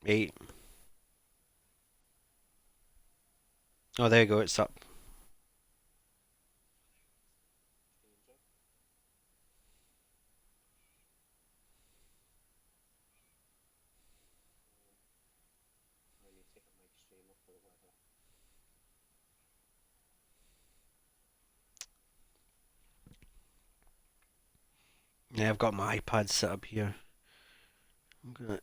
8. Oh, there you go. It's up. Yeah, I've got my iPad set up here. I'm gonna.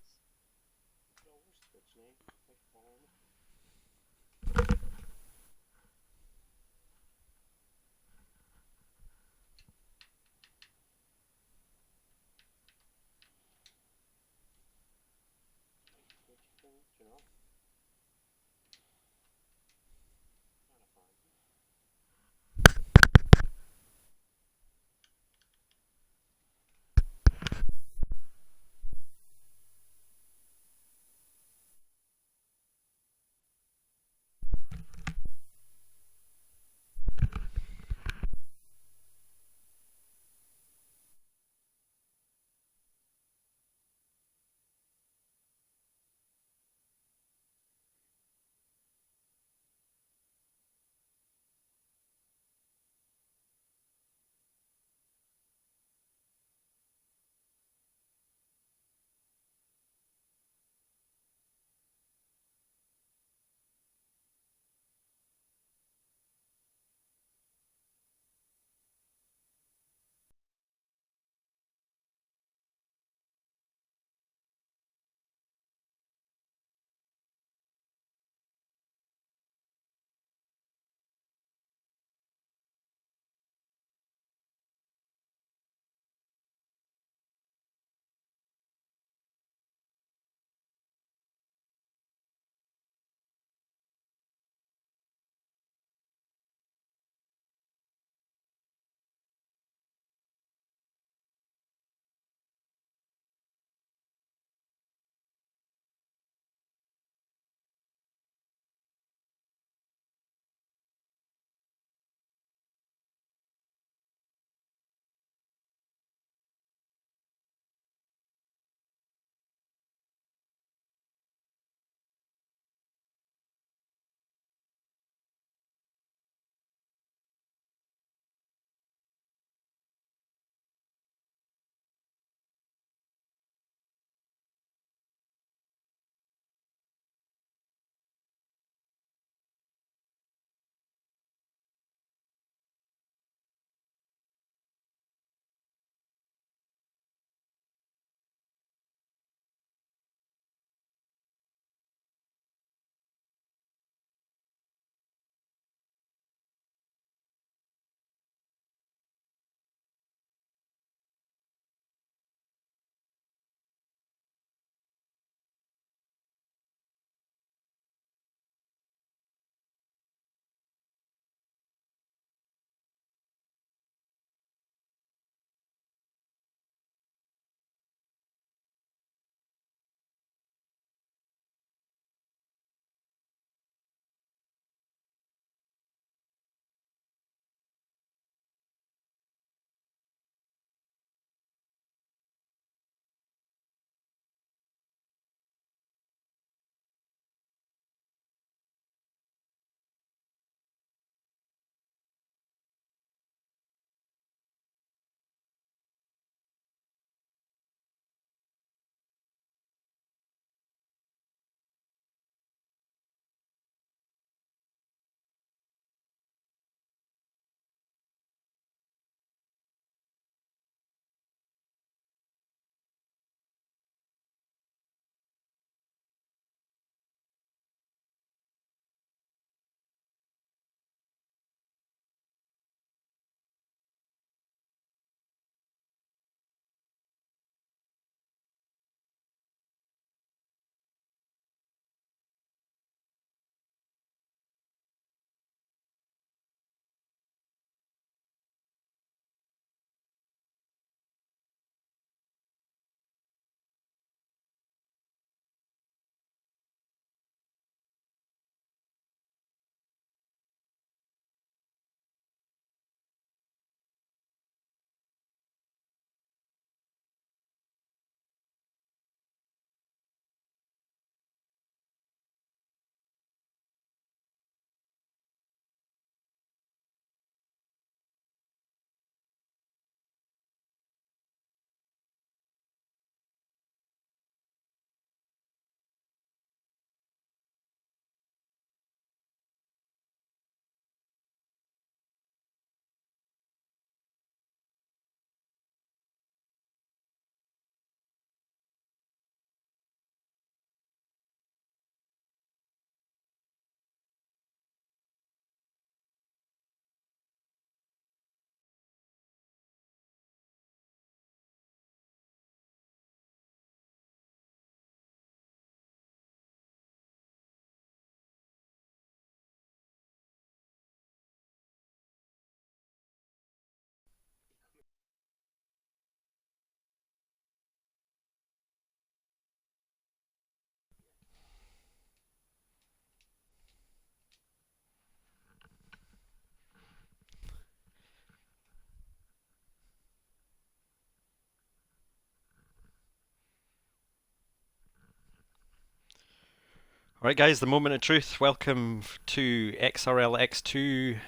Alright guys, the moment of truth. Welcome to XRL X2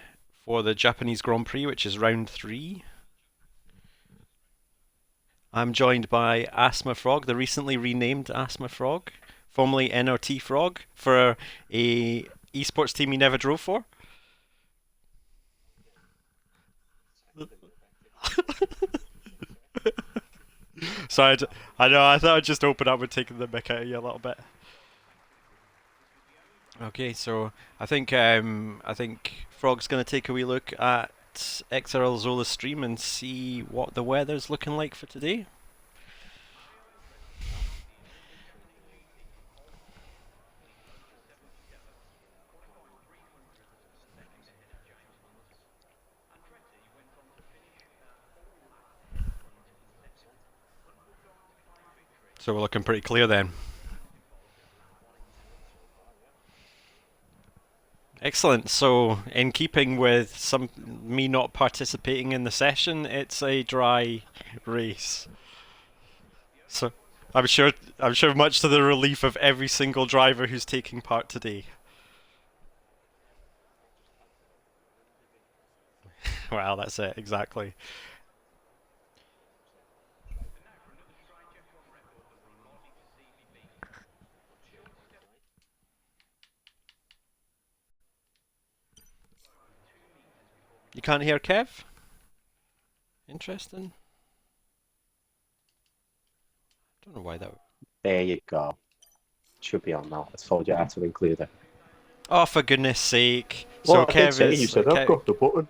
for the Japanese Grand Prix, which is round 3. I'm joined by Asthma Frog, the recently renamed Asthma Frog, formerly NRT Frog, for a esports team he never drove for. So I know, I thought I'd just open up and take the mick out of you a little bit. Okay, so I think Frog's gonna take a wee look at XRL Zola's stream and see what the weather's looking like for today. So we're looking pretty clear then. Excellent. So, in keeping with me not participating in the session, it's a dry race. So, I'm sure much to the relief of every single driver who's taking part today. Well, that's it, exactly. You can't hear Kev? Interesting. Don't know why that. There you go. Should be on now. I told you I had to include it. Oh, for goodness sake! Well, So I did Kev say is. you said I've got the button.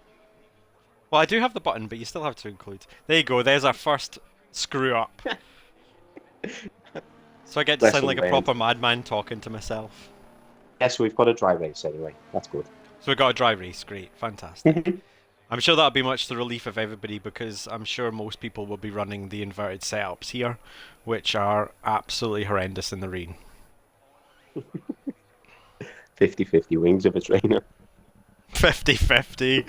Well, I do have the button, but you still have to include. There you go. There's our first screw up. So I get to sound Lesson like a learned. proper madman talking to myself. Yes, we've got a dry race anyway. That's good. So we got a dry race. Great, fantastic. I'm sure that'll be much to the relief of everybody because I'm sure most people will be running the inverted setups here, which are absolutely horrendous in the rain. 50-50 wings of a trainer. 50-50.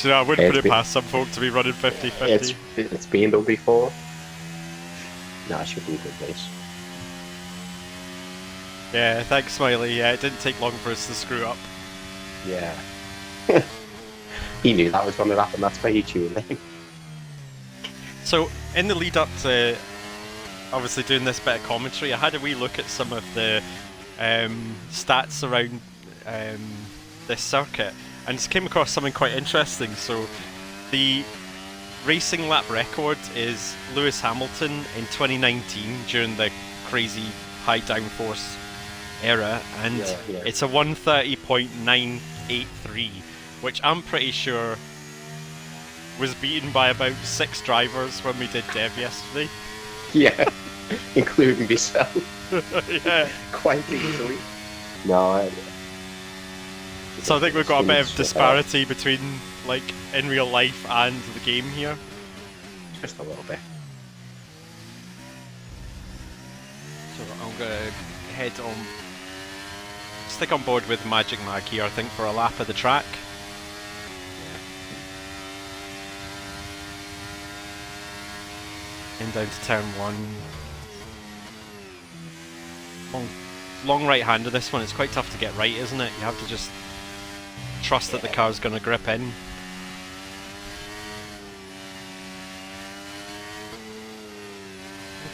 Do you know, I wouldn't It's put it been- past some folk to be running 50-50. It's been done before. No, it should be a good race. Yeah, thanks, Smiley. Yeah, it didn't take long for us to screw up. Yeah. He knew that was going to happen. That's why he tuned in. So, in the lead up to obviously doing this bit of commentary, I had a wee look at some of the stats around this circuit and just came across something quite interesting. So, the racing lap record is Lewis Hamilton in 2019 during the crazy high downforce era, and Yeah. it's a 130.983, which I'm pretty sure was beaten by about 6 drivers when we did Dev yesterday. Yeah. Including myself. Yeah. Quite easily. No, So I think we've got a bit of disparity between, like, in real life and the game here. just a little bit. So I'm gonna head on, stick on board with Magic Mag here, I think, for a lap of the track. In down to turn 1. Long right hander this one, it's quite tough to get right, isn't it? You have to just trust that the car's going to grip in.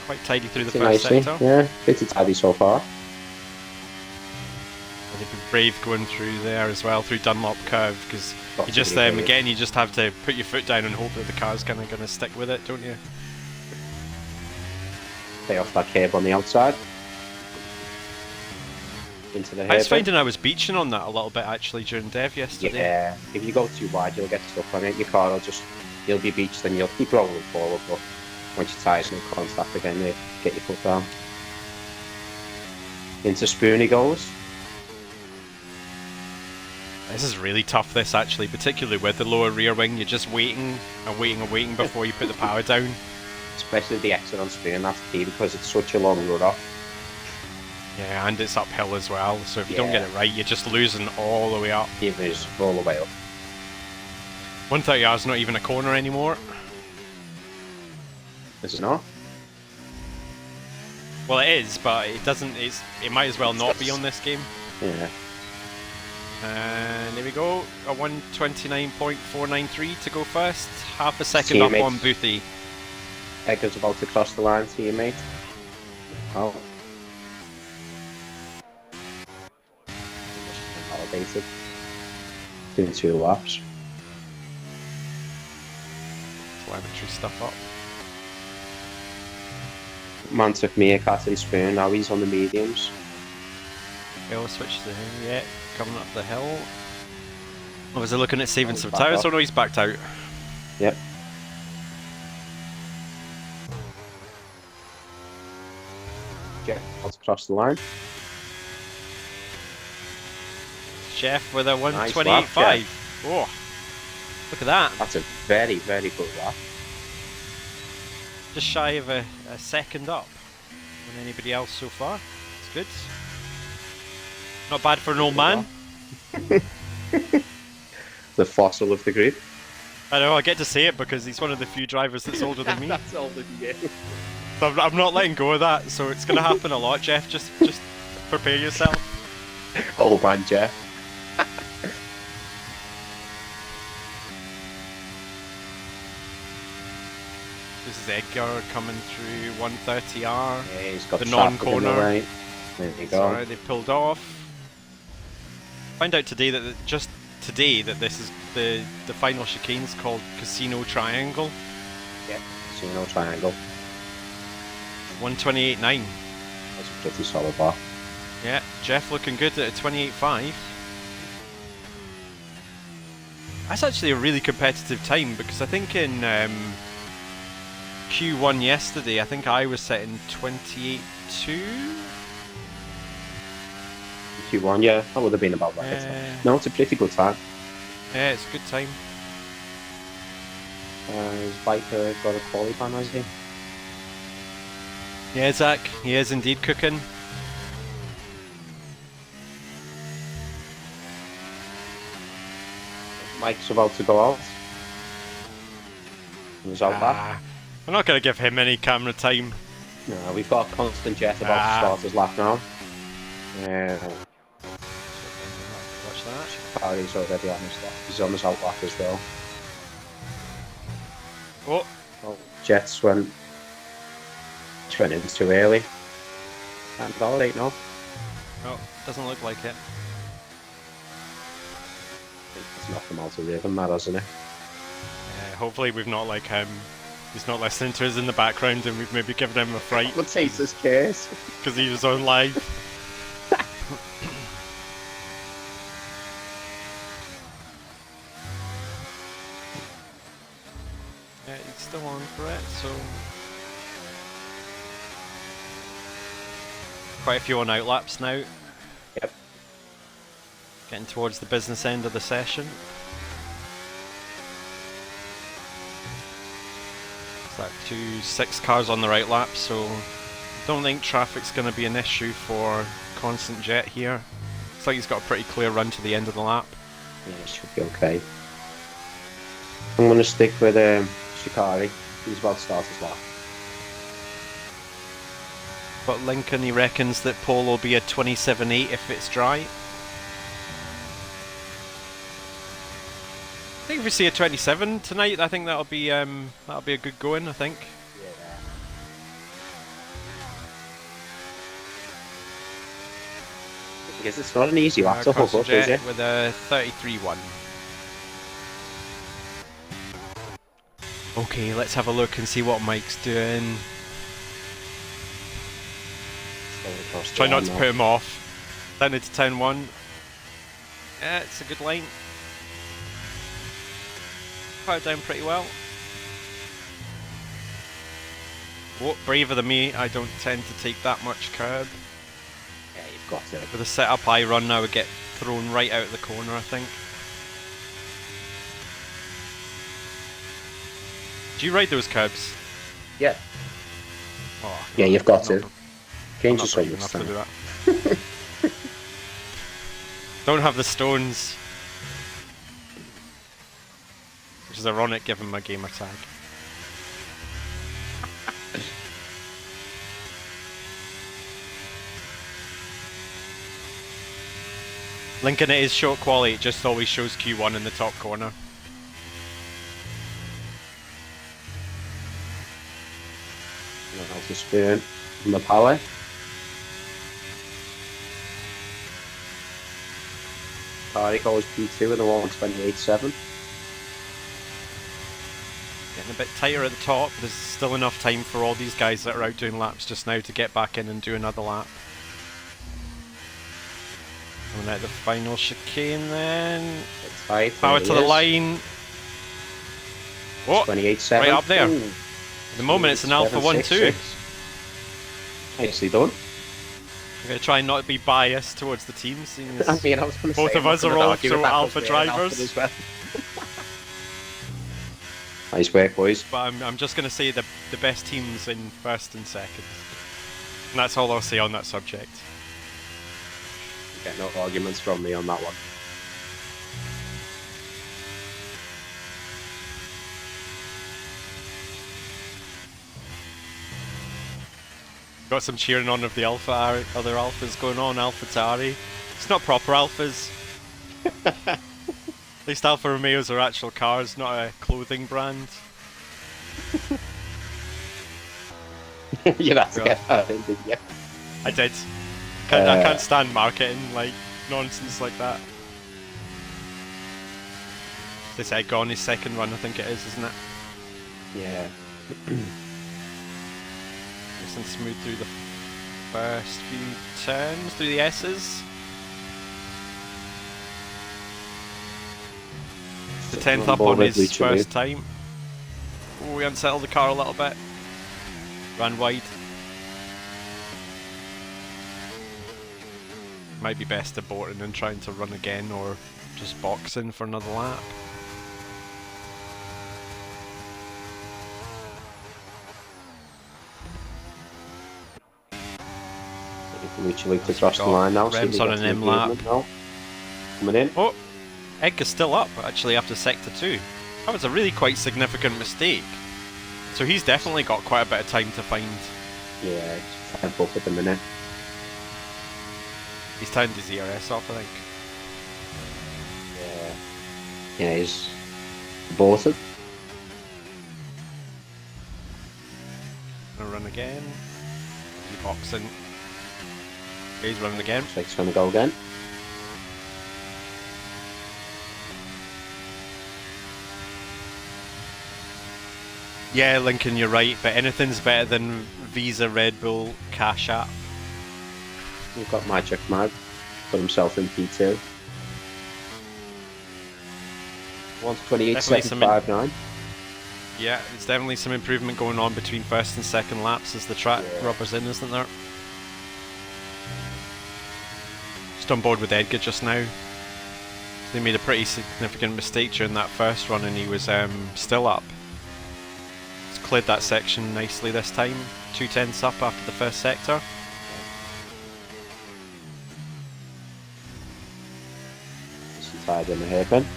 Quite tidy through the first Nicely. sector. Yeah, pretty tidy so far. And they've been brave going through there as well, through Dunlop Curve, because Got you to just, be brave. again, you just have to put your foot down and hope that the car's kind of going to stick with it, don't you? Stay off that curb on the outside. Into the I was hairpin. finding I was beaching on that a little bit actually during Dev yesterday. Yeah, if you go too wide, you'll get stuck on it. Your car will just, you'll be beached and you'll keep rolling forward, but once your tyres in contact again, you get your foot down. Into spoon he goes. This is really tough, this actually, particularly with the lower rear wing. You're just waiting and waiting and waiting before you put the power down. Especially the exit on spoon, that's key because it's such a long run off. Yeah, and it's uphill as well, so if you don't Yeah. get it right, you're just losing all the way up. You just roll the way up. 130R is not even a corner anymore. Is it not? Well, it is, but it doesn't. It might as well not be on this game. Yeah. And there we go. A 129.493 to go first. Half a second up on Boothie. Edgar's about to cross the line, teammate. Oh. Validated. Doing 2 laps. Telemetry stuff up. Man took Meerkat and Spoon, now he's on the mediums. Hill switch to him, yeah, coming up the hill. I was looking at saving some back tires, up. oh no, he's backed out. Yep. Jeff wants to cross the line. Jeff with a Nice 128.5. lap, Oh, look at that. That's a very, very good lap. Just shy of a second up than anybody else so far. It's good. Not bad for an old man. The fossil of the group. I know, I get to say it because he's one of the few drivers that's older than me. That's older than you. So I'm not letting go of that, so it's going to happen a lot, Jeff. Just prepare yourself. Old man Jeff. This is Edgar coming through 130R. Yeah, he's got The traffic in non-corner. right. There you go. Sorry, they pulled off. Found out today that just today that this is the final chicane's called Casino Triangle. Yep. Casino Triangle. 128.9. That's a pretty solid bar. Yeah, Jeff looking good at a 28.5. That's actually a really competitive time because I think in Q1 yesterday, I think I was setting 28.2. Q1, yeah, that would have been about right. No, it's a pretty good time. Yeah, it's a good time. His bike got a quali ban, has he? Yeah, Zach, he is indeed cooking. Mike's about to go out. He's out back. I'm not going to give him any camera time. No, we've got a constant jet about to start his lap now. Watch that. Barry's already on his lap. He's on his out lap as well. Oh, Jets went in too early. And validate now. no, doesn't look like it. It's knocked him out of rhythm, that, hasn't it? Hopefully we've not he's not listening to us in the background and we've maybe given him a fright What takes his case? because he was on live. Yeah, he's still on for it, so quite a few on outlaps now. Yep. Getting towards the business end of the session. That 6 cars on the right lap, so don't think traffic's going to be an issue for Constant Jet here. Looks like he's got a pretty clear run to the end of the lap. Yeah, it should be okay. I'm going to stick with Shikari. He's about to start his lap. But Lincoln, he reckons that Pole will be a 27.8 if it's dry. I think if we see a 27 tonight, I think that'll be a good going. I think. Yeah. Because it's not an easy lap to hook up, is it? With a 33.1. Okay, let's have a look and see what Mike's doing. Try not to put him off. Down into turn 1. Yeah, it's a good line. Powered down pretty well. Oh, braver than me, I don't tend to take that much curb. Yeah, you've got it. With a setup I run, I would get thrown right out of the corner, I think. Do you ride those curbs? Yeah. Oh, Yeah, you've got to. I'm Change not your brave enough swing to this do time. that. Don't have the stones. Which is ironic given my gamer tag. Lincoln, it is short quality, it just always shows Q1 in the top corner. Alpha Spoon on the power. Tariq goes P2 in the 128.7. Getting a bit tighter at the top. There's still enough time for all these guys that are out doing laps just now to get back in and do another lap. Coming out the final chicane then. It's tight. Power to the line. Oh, 28.7. right up there. Ooh. At the moment it's an Alpha 1-2. Nicely done. I'm going to try not to be biased towards the team, seeing as I mean, I was gonna both say, of I'm us not are gonna argue also with that, Alpha but yeah, an drivers. as well. Nice work, boys. But I'm just going to say the best teams in first and second. And that's all I'll say on that subject. Get no arguments from me on that one. Got some cheering on of the other alphas going on. AlphaTauri. It's not proper alphas. At least Alfa Romeos are actual cars, not a clothing brand. You had to get that in, didn't you? I did. I can't stand marketing like nonsense like that. This egg on his second run, I think it is, isn't it? Yeah. Nice and smooth through the first few turns, through the S's. The 10th up on his first time. Oh, we unsettled the car a little bit. Ran wide. Might be best aborting and trying to run again, or just boxing for another lap. Literally click across the line now. Revs on an M lap. Coming in. Oh, Edgar's still up actually after sector 2. That was a really quite significant mistake. So he's definitely got quite a bit of time to find. Yeah, it's had both at the minute. He's turned his ERS off, I think. Yeah. Yeah, he's bolted. Gonna run again. He's boxing. He's running again. Looks like he's gonna go again. Yeah, Lincoln, you're right, but anything's better than Visa, Red Bull, Cash App. We've got Magic Mag. Put himself in P2. 128.759. Yeah, there's definitely some improvement going on between first and second laps as the track rubbers in, isn't there? Just on board with Edgar just now. They made a pretty significant mistake during that first run and he was still up. He's cleared that section nicely this time. 2/10 up after the first sector. Tied in the hairpin. To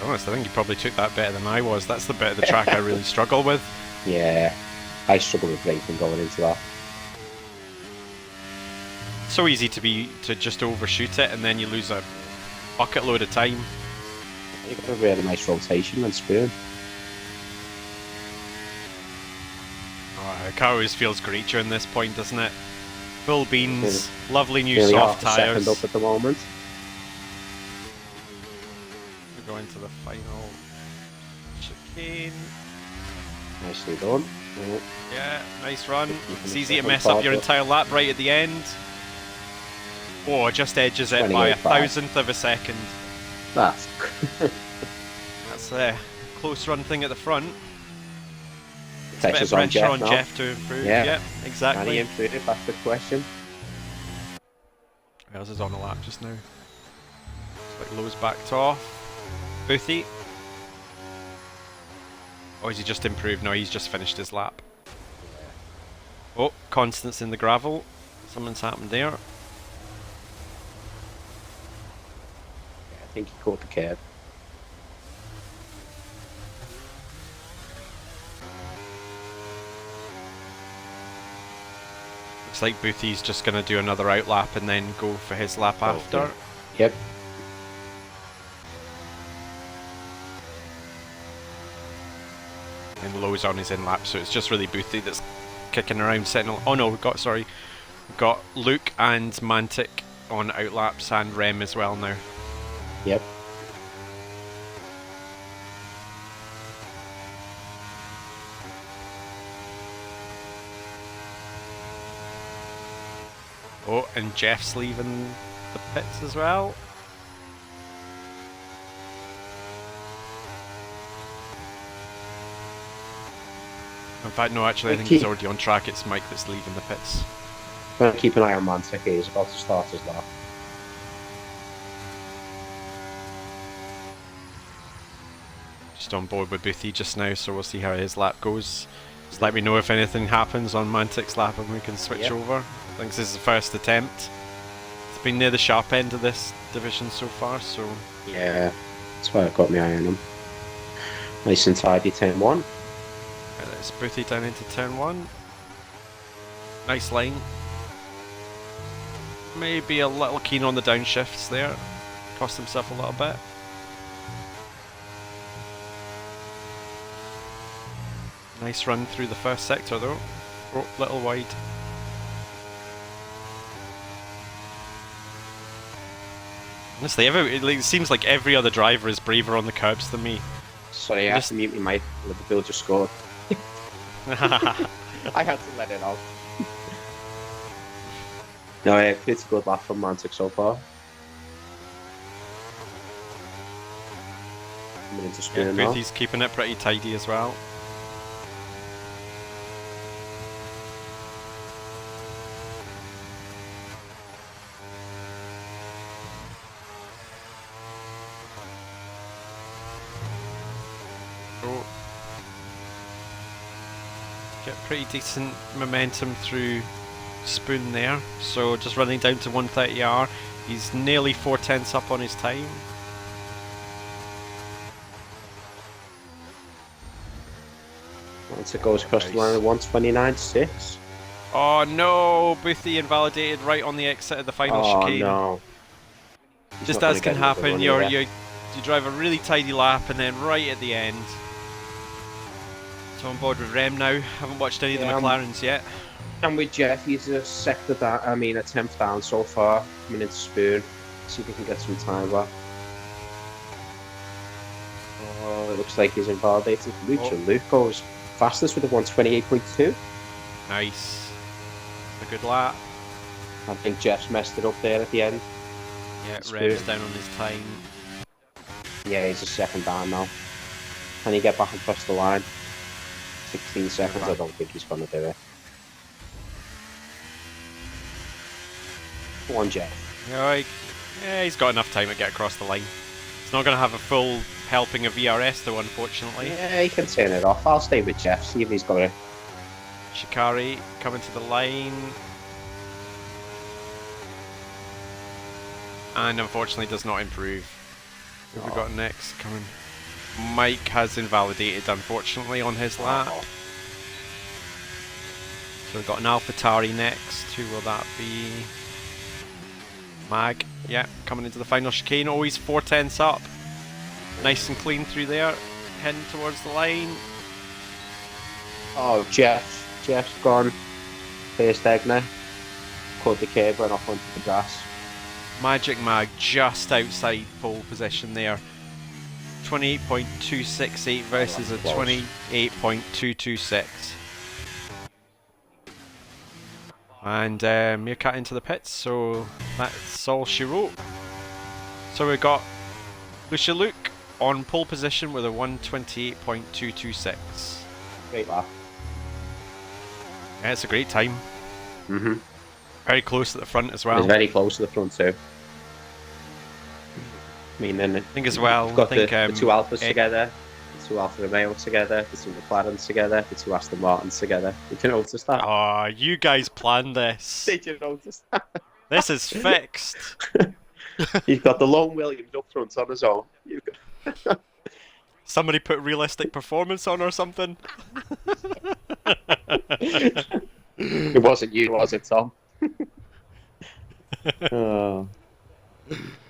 be honest, I think he probably took that better than I was. That's the bit of the track I really struggle with. Yeah, I struggle with braking going into that. So easy to just overshoot it and then you lose a bucket load of time. You've got a really nice rotation and spoon. Oh, the car always feels great during this point, doesn't it? Full beans, lovely new Nearly soft half a tyres. second up at the moment. We're going to the final chicane. Nicely done. Yeah, nice run. Keeping It's the easy to second mess up your part, entire lap right at the end. Oh, just edges it by a 1,000th of a second. That's That's a close run thing at the front. It's a bit of pressure's pressure on on Jeff, Jeff to improve. Yeah. Yeah, Can he exactly. improve? That's the question. Wells is on the lap just now. Looks like Lowe's backed off. Boothie. Or has he just improved? No, he's just finished his lap. Oh, Constance in the gravel. Something's happened there. I think he caught the curb. Looks like Boothy's just going to do another outlap and then go for his lap after. Yep. And Low's on his in lap, so it's just really Boothy that's kicking around Sentinel. Oh no, we've got Luke and Mantic on outlaps and Rem as well now. Yep. Oh, and Jeff's leaving the pits as well. In fact, no, actually, I think he's already on track. It's Mike that's leaving the pits. I'm going to keep an eye on Mantic. He's about to start his lap. Just on board with Boothy just now, so we'll see how his lap goes. Just let me know if anything happens on Mantic's lap and we can switch over. I think this is the first attempt. It's been near the sharp end of this division so far, so... Yeah, that's why I've got my eye on him. Nice and tidy, turn 1. Right, let's Boothy down into turn 1. Nice line. Maybe a little keen on the downshifts there. Cost himself a little bit. Nice run through the first sector though. Oh, little wide. Honestly, it seems like every other driver is braver on the curbs than me. Sorry, I have to mute my mic. Liverpool just scored. I had to let it out. No, pretty good lap from Mantic so far. I'm into spin now. Boothy's keeping it pretty tidy as well. Get pretty decent momentum through Spoon there, so just running down to 130R. He's nearly 4/10 up on his time. Once it goes across the line at 129.6. Oh no, Boothy invalidated right on the exit of the final chicane. Oh no. Just as can happen, you drive a really tidy lap and then right at the end. So on board with Rem now. Haven't watched any of the McLarens yet. And with Jeff, he's a sector down. I mean, a 10th down so far. Coming into Spoon. See if we can get some time back. Oh, it looks like he's invalidated. Luke goes fastest with a 128.2. Nice. A good lap. I think Jeff's messed it up there at the end. Yeah, Rem's down on his time. Yeah, he's a second down now. Can he get back across the line? 16 seconds, I don't think he's going to do it. Go on, Jeff. Yeah, he's got enough time to get across the line. He's not going to have a full helping of VRS though, unfortunately. Yeah, he can turn it off. I'll stay with Jeff, see if he's got it. Shikari coming to the line. And unfortunately does not improve. Who have we got next coming? Mike has invalidated, unfortunately, on his lap. So we've got an AlphaTauri next. Who will that be? Mag. Yeah, coming into the final chicane. Always 4/10 up. Nice and clean through there. Heading towards the line. Oh, Jeff's gone. First Egner. Caught the curb, went off onto the grass. Magic Mag just outside pole position there. 28.268 versus a 28.226. And Meerkat into the pits, so that's all she wrote. So we've got Lucia Luke on pole position with a 128.226. Great lap. Yeah, it's a great time. Mm-hmm. Very close at the front as well. It's very close to the front too. I mean, then I think as well. We've got I think, the two Alphas together, the two Alfa Romeo together, the two McLarens together, the two Aston Martins together. Did you notice that? Oh, you guys planned this. Did you notice that? This is fixed. You've got the lone Williams up front on his own. Somebody put realistic performance on or something. It wasn't you, was it, Tom? Oh,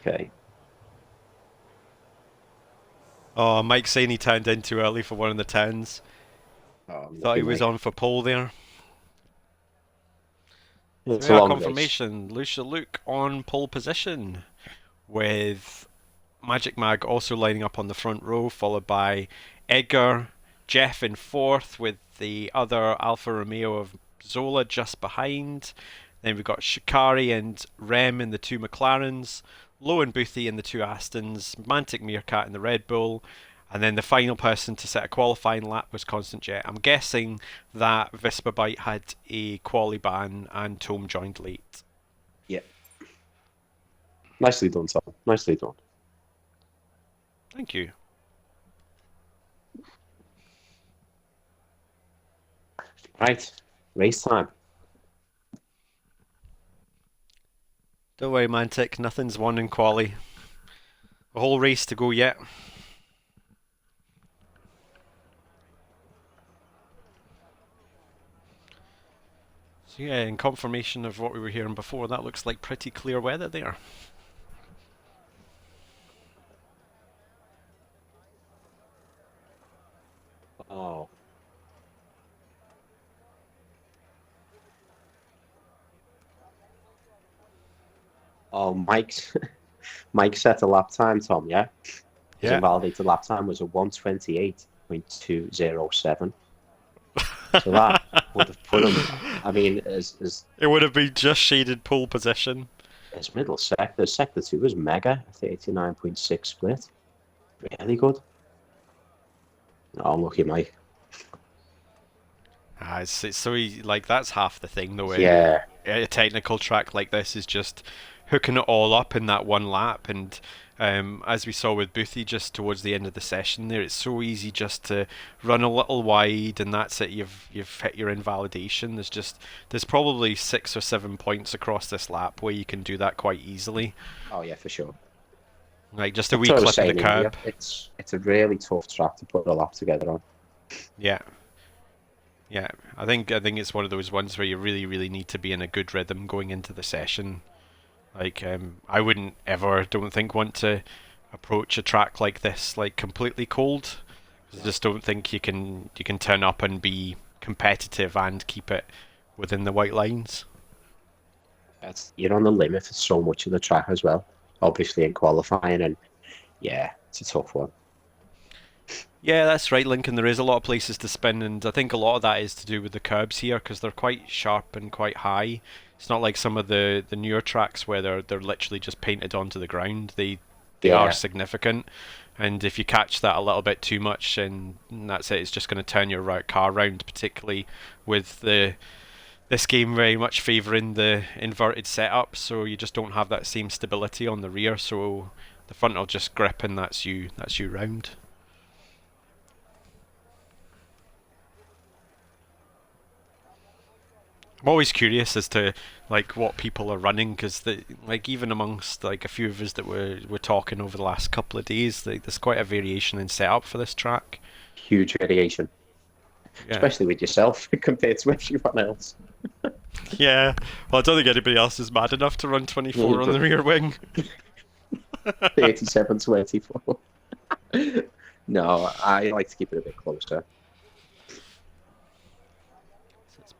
okay. Oh, Mike saying he turned in too early for one of the tens. Oh, Thought lucky he was Mike. on for pole there. So It's a yeah, long race. confirmation. Lucia Luke on pole position with Magic Mag also lining up on the front row, followed by Edgar, Jeff in fourth with the other Alfa Romeo of Zola just behind. Then we've got Shikari and Rem in the two McLarens, Lowe and Boothie in the two Astons, Mantic Meerkat in the Red Bull, and then the final person to set a qualifying lap was Constant Jet. I'm guessing that Vispa Bite had a quali ban and Tome joined late. Yeah. Nicely done, Tom. Nicely done. Thank you. Right. Race time. Don't worry, Mantic, nothing's won in quali. A whole race to go yet. So yeah, in confirmation of what we were hearing before, that looks like pretty clear weather there. Oh. Oh, Mike set a lap time, Tom, yeah? His Yeah. invalidated lap time was a 1:28.207. So that would have put him, I mean, It would have been just shaded pole position. as middle sector. Sector 2 was mega, 39.6 split. Really good. Oh, lucky Mike. It's so easy, like that's half the thing though. Yeah. A technical track like this is just hooking it all up in that one lap, and as we saw with Boothie just towards the end of the session there, it's so easy just to run a little wide, and that's it. You've hit your invalidation. There's probably 6 or 7 points across this lap where you can do that quite easily. Oh, yeah, for sure. Like just a That's wee what I was clip of the saying earlier. curb. It's a really tough track to put a lap together on. Yeah. Yeah, I think it's one of those ones where you really need to be in a good rhythm going into the session. Like I wouldn't ever, don't think, want to approach a track like this like completely cold. I just don't think you can turn up and be competitive and keep it within the white lines. You're on the limit for so much of the track as well. Obviously in qualifying, and yeah, it's a tough one. Yeah, that's right, Lincoln. There is a lot of places to spin, and I think a lot of that is to do with the curbs here because they're quite sharp and quite high. It's not like some of the newer tracks where they're literally just painted onto the ground. They are Yeah, significant, and if you catch that a little bit too much, and that's it. It's just going to turn your car round, particularly with this game very much favouring the inverted setup. So you just don't have that same stability on the rear. So the front will just grip, and that's you. That's you round. I'm always curious as to like what people are running because like even amongst like a few of us that were talking over the last couple of days, like, there's quite a variation in setup for this track. huge variation, Yeah, especially with yourself compared to everyone else. yeah. Well, I don't think anybody else is mad enough to run 24 on the rear wing. 37-24. No, I like to keep it a bit closer. So it's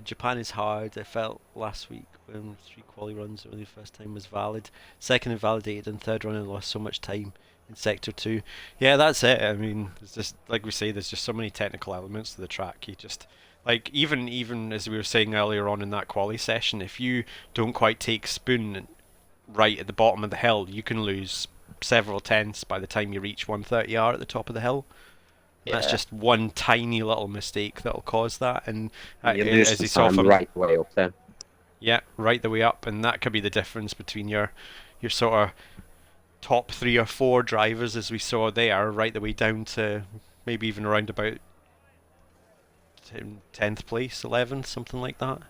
Japan is hard. I felt last week when 3 quali runs only the first time was valid, second invalidated, and third run and lost so much time in sector 2. Yeah, that's it. I mean, it's just like we say, there's just so many technical elements to the track. You just like even as we were saying earlier on in that quali session, if you don't quite take spoon right at the bottom of the hill, you can lose several tenths by the time you reach 130R at the top of the hill. That's Yeah, just one tiny little mistake that'll cause that, and you lose as the you saw time from right way up there. yeah, right the way up, and that could be the difference between your sort of top 3 or 4 drivers, as we saw there, right the way down to maybe even around about 10th place, 11th, something like that.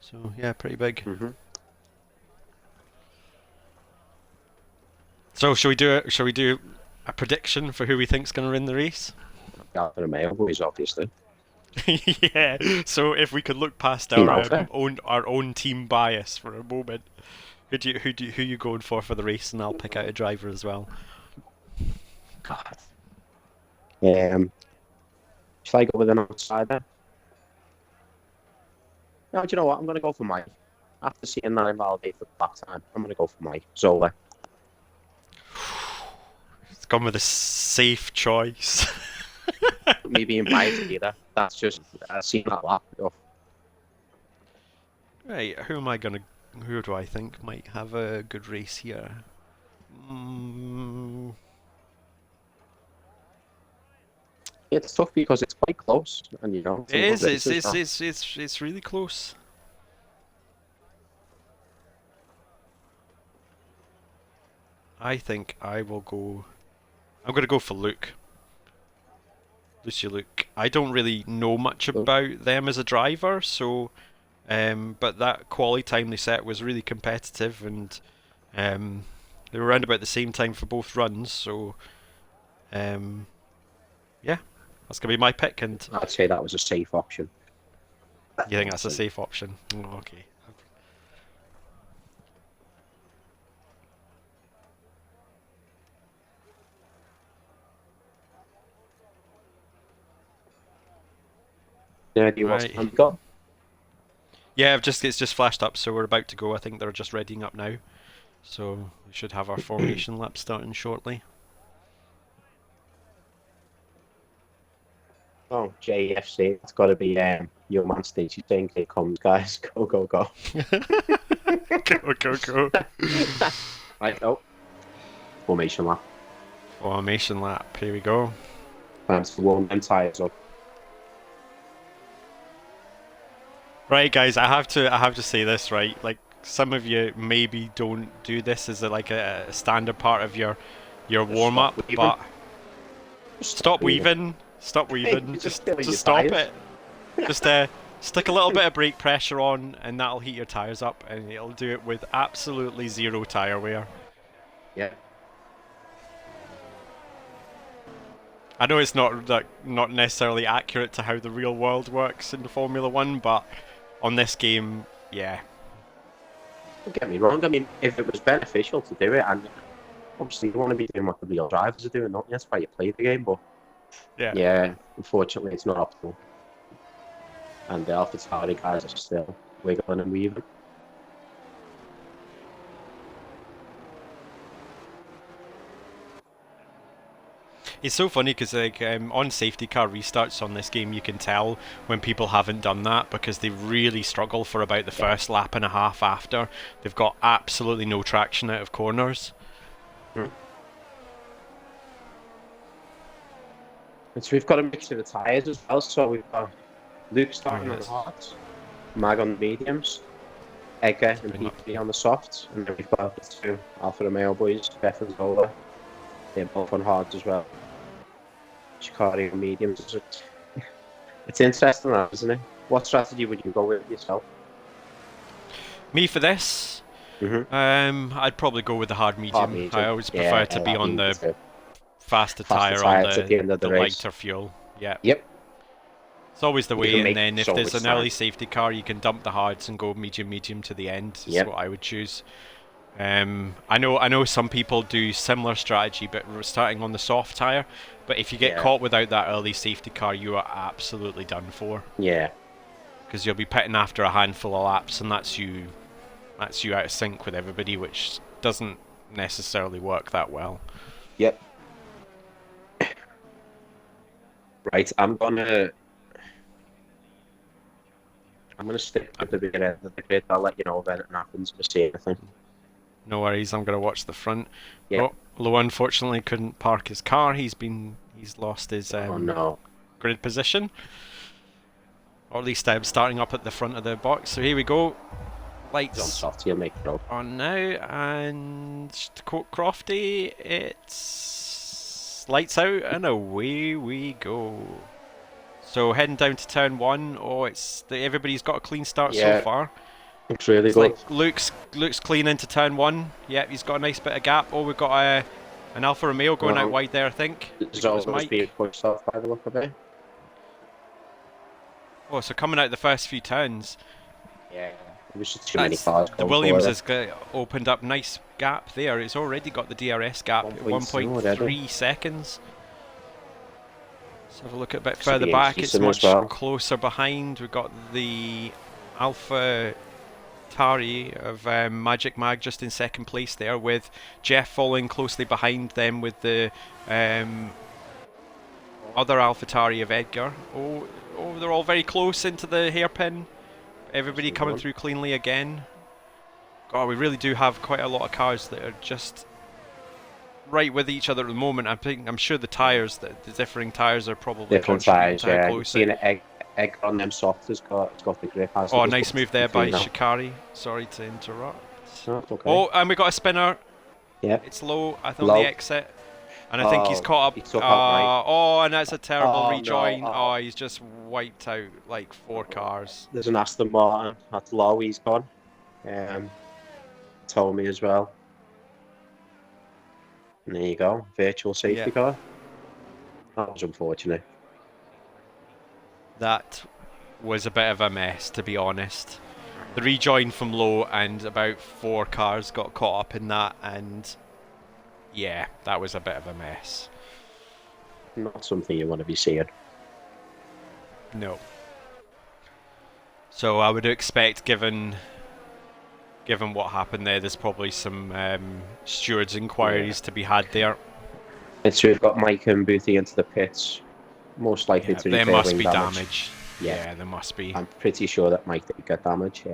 So yeah, pretty big. Mm-hmm. So shall we do a prediction for who we think's going to win the race? Alfa Romeo boys, obviously. Yeah. So if we could look past Team our Alpha. our own team bias for a moment, who you going for the race, and I'll pick out a driver as well. God. Shall I go with an outsider? No, do you know what? I'm going to go for Mike. After seeing that invalidate for the last time, I'm going to go for Mike. Zola. It's gone with a safe choice. Me being biased either. That's just, I've seen that a lot. Right, who do I think might have a good race here? Mm, It's tough because it's quite close, and you know, it is. races, It's really close. I think I will go. I'm going to go for Luke. Lucy Luke. I don't really know much about them as a driver, so but that quali time they set was really competitive, and they were around about the same time for both runs. So yeah, that's gonna be my pick. And I'd say that was a safe option. you think that's a safe option? Oh, okay. Yeah, do you Right. want to go? Yeah, it's just flashed up, so we're about to go. I think they're just readying up now, so we should have our formation lap starting shortly. Oh, JFC. It's got to be your man Stacey saying, "Here comes, guys. Go, go, go." Go. Right, oh. Formation lap. Formation lap. Here we go. Time to warm them tyres up. Right, guys, I have to say this, right? Like, some of you maybe don't do this as a standard part of your warm up, but stop weaving, Just just stop it. Just stick a little bit of brake pressure on, and that'll heat your tires up, and it'll do it with absolutely zero tire wear. Yeah. I know it's not necessarily accurate to how the real world works in Formula One, but on this game, yeah. Don't get me wrong. I mean, if it was beneficial to do it, and obviously you want to be doing what the real drivers are doing, don't you? That's why you play the game, but yeah, unfortunately it's not optimal. And the AlphaTauri guys are still wiggling and weaving. It's so funny because like on safety car restarts on this game, you can tell when people haven't done that because they really struggle for about the first lap and a half after. They've got absolutely no traction out of corners. And so we've got a mix of the tyres as well. So we've got Luke starting on the hards, Mag on the mediums, Edgar and PP on the softs, and then we've got the two Alfa Romeo boys, Beth and Zola. They're both on hards as well. Shikari on mediums. It's interesting, that, isn't it? What strategy would you go with yourself? Me for this? I'd probably go with the hard medium. I always prefer to be on the faster tyre on the lighter fuel. Yeah. Yep. It's always the way, and then if there's an early safety car, you can dump the hards and go medium to the end. Is what I would choose. I know some people do similar strategy, but we're starting on the soft tyre. But if you get caught without that early safety car, you are absolutely done for. Yeah. Because you'll be pitting after a handful of laps, and that's you out of sync with everybody, which doesn't necessarily work that well. Yep. Right, I'm gonna stick with the beginning of the grid. I'll let you know if anything happens if I see anything. No worries, I'm gonna watch the front. Yeah. Oh, Loa unfortunately couldn't park his car. He's lost his grid position. Or at least starting up at the front of the box. So here we go. Lights on soft, you'll make it on now, and to quote Crofty, it's lights out and away we go. So heading down to turn one. Oh, everybody's got a clean start so far. Looks really good. Like Luke's clean into turn one. Yep, he's got a nice bit of gap. Oh, we've got an Alfa Romeo going out wide there, I think. Zola's being pushed off by the look of it. Oh, so coming out the first few turns, Yeah. There was just too many that's cars the going Williams for has opened up nice gap there. It's already got the DRS gap at 1.2 already. 1.3 seconds. Let's have a look a bit Should further be back. It's increasing as much well. closer behind. We've got the Alpha Tari of Magic Mag just in second place there, with Jeff following closely behind them with the other AlphaTauri of Edgar. Oh, they're all very close into the hairpin. Everybody coming through cleanly again. God, we really do have quite a lot of cars that are just right with each other at the moment. I'm sure the tyres, the differing tyres, are probably Different contributing tyres, to how yeah. close Seeing it. egg on them soft has got the grip. Oh, nice move there by Shikari. Sorry to interrupt. No, it's okay. Oh, and we got a spinner. Yeah. It's low, I think, on Low. the exit. And I think he's Oh, caught he up. took out Mike. Oh, and that's a terrible Oh, rejoin. no, Oh, he's just wiped out like 4 cars. There's an Aston Martin. That's low. He's gone. Told me as well. And there you go. Virtual safety car. That was unfortunate. That was a bit of a mess, to be honest. The rejoin from low and about 4 cars got caught up in that, and yeah, that was a bit of a mess. Not something you want to be seeing. No. So I would expect, given what happened there's probably some stewards' inquiries to be had there. And so we've got Mike and Boothie into the pits. Most likely to there repair must wing be damage. Yeah, there must be. I'm pretty sure that Mike did get damage.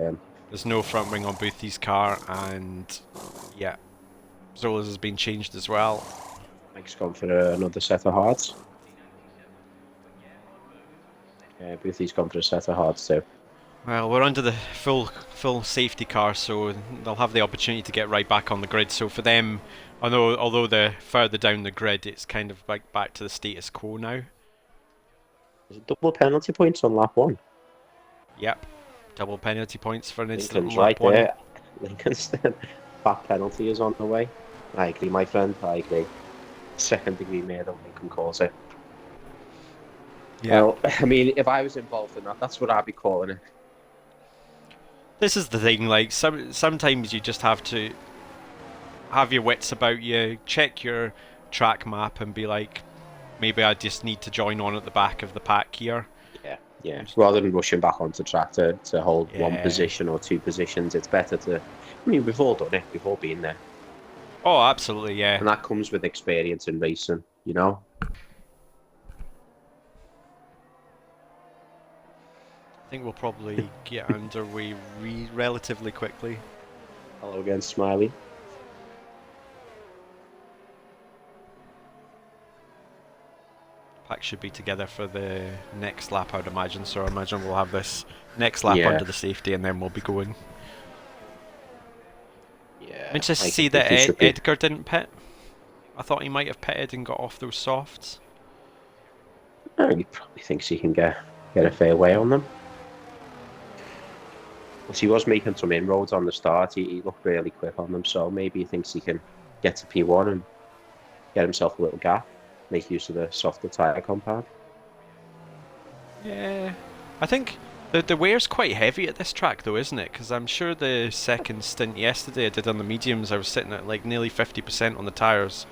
There's no front wing on Boothie's car, and yeah, Zola's has been changed as well. Mike's gone for another set of hards. Boothie's gone for a set of hards too. Well, we're under the full safety car, so they'll have the opportunity to get right back on the grid. So for them, although they're further down the grid, it's kind of like back to the status quo now. There's double penalty points on lap 1. Yep, double penalty points for an instant Lincoln's lap right 1. there. Lincoln's back penalty is on the way. I agree, my friend. I agree. Second degree murder, Lincoln calls it. Yeah. Well, I mean, if I was involved in that, that's what I'd be calling it. This is the thing, like, sometimes you just have to have your wits about you, check your track map and be like, maybe I just need to join on at the back of the pack here. Yeah. Rather than rushing back onto track to hold one position or 2 positions, it's better to... I mean, we've all done it. We've all been there. Oh, absolutely, yeah. And that comes with experience in racing, you know? I think we'll probably get underway relatively quickly. Hello again, Smiley. Pack should be together for the next lap, I'd imagine. So I imagine we'll have this next lap under the safety and then we'll be going. Yeah. I'm interested to see that Edgar didn't pit. I thought he might have pitted and got off those softs. He probably thinks he can get a fair way on them. Well, he was making some inroads on the start. He looked really quick on them, so maybe he thinks he can get to P1 and get himself a little gap, make use of the softer tyre compound. Yeah, I think the wear's quite heavy at this track though, isn't it? Because I'm sure the second stint yesterday I did on the mediums, I was sitting at like nearly 50% on the tyres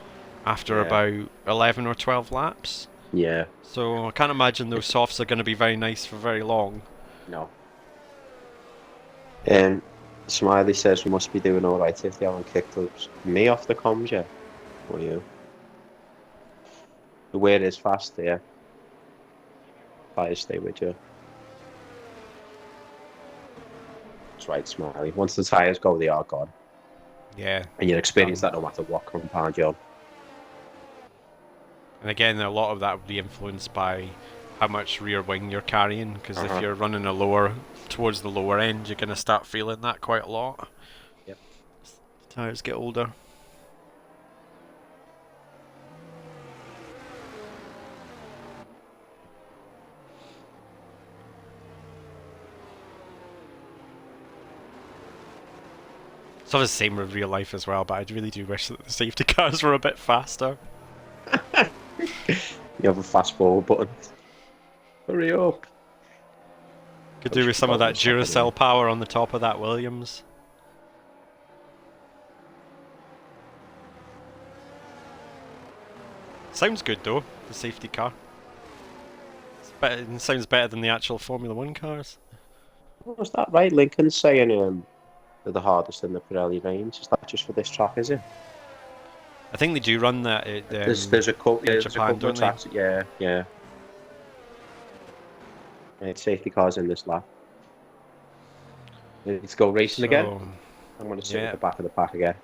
after about 11 or 12 laps. Yeah. So I can't imagine those softs are going to be very nice for very long. No. Smiley says we must be doing alright if they haven't kicked me off the comms yet. Or you? The wear is fast here. I'll stay with you. That's right, Smiley. Once the tyres go, they are gone. Yeah. And you experience that no matter what compound you're on. And again, a lot of that would be influenced by how much rear wing you're carrying, because if you're running a lower, towards the lower end, you're going to start feeling that quite a lot. Yep. The tyres get older. It's obviously the same with real life as well, but I really do wish that the safety cars were a bit faster. You have a fast forward button. Hurry up. Could do with some of that Duracell power on the top of that Williams. Sounds good though, the safety car. It sounds better than the actual Formula 1 cars. Was that right? Lincoln's saying they're the hardest in the Pirelli range. Is that just for this track, is it? I think they do run that at there's a couple, in Japan, don't they? tracks. Yeah. Safety cars in this lap. Let's go racing again. I'm going to sit at the back of the pack again.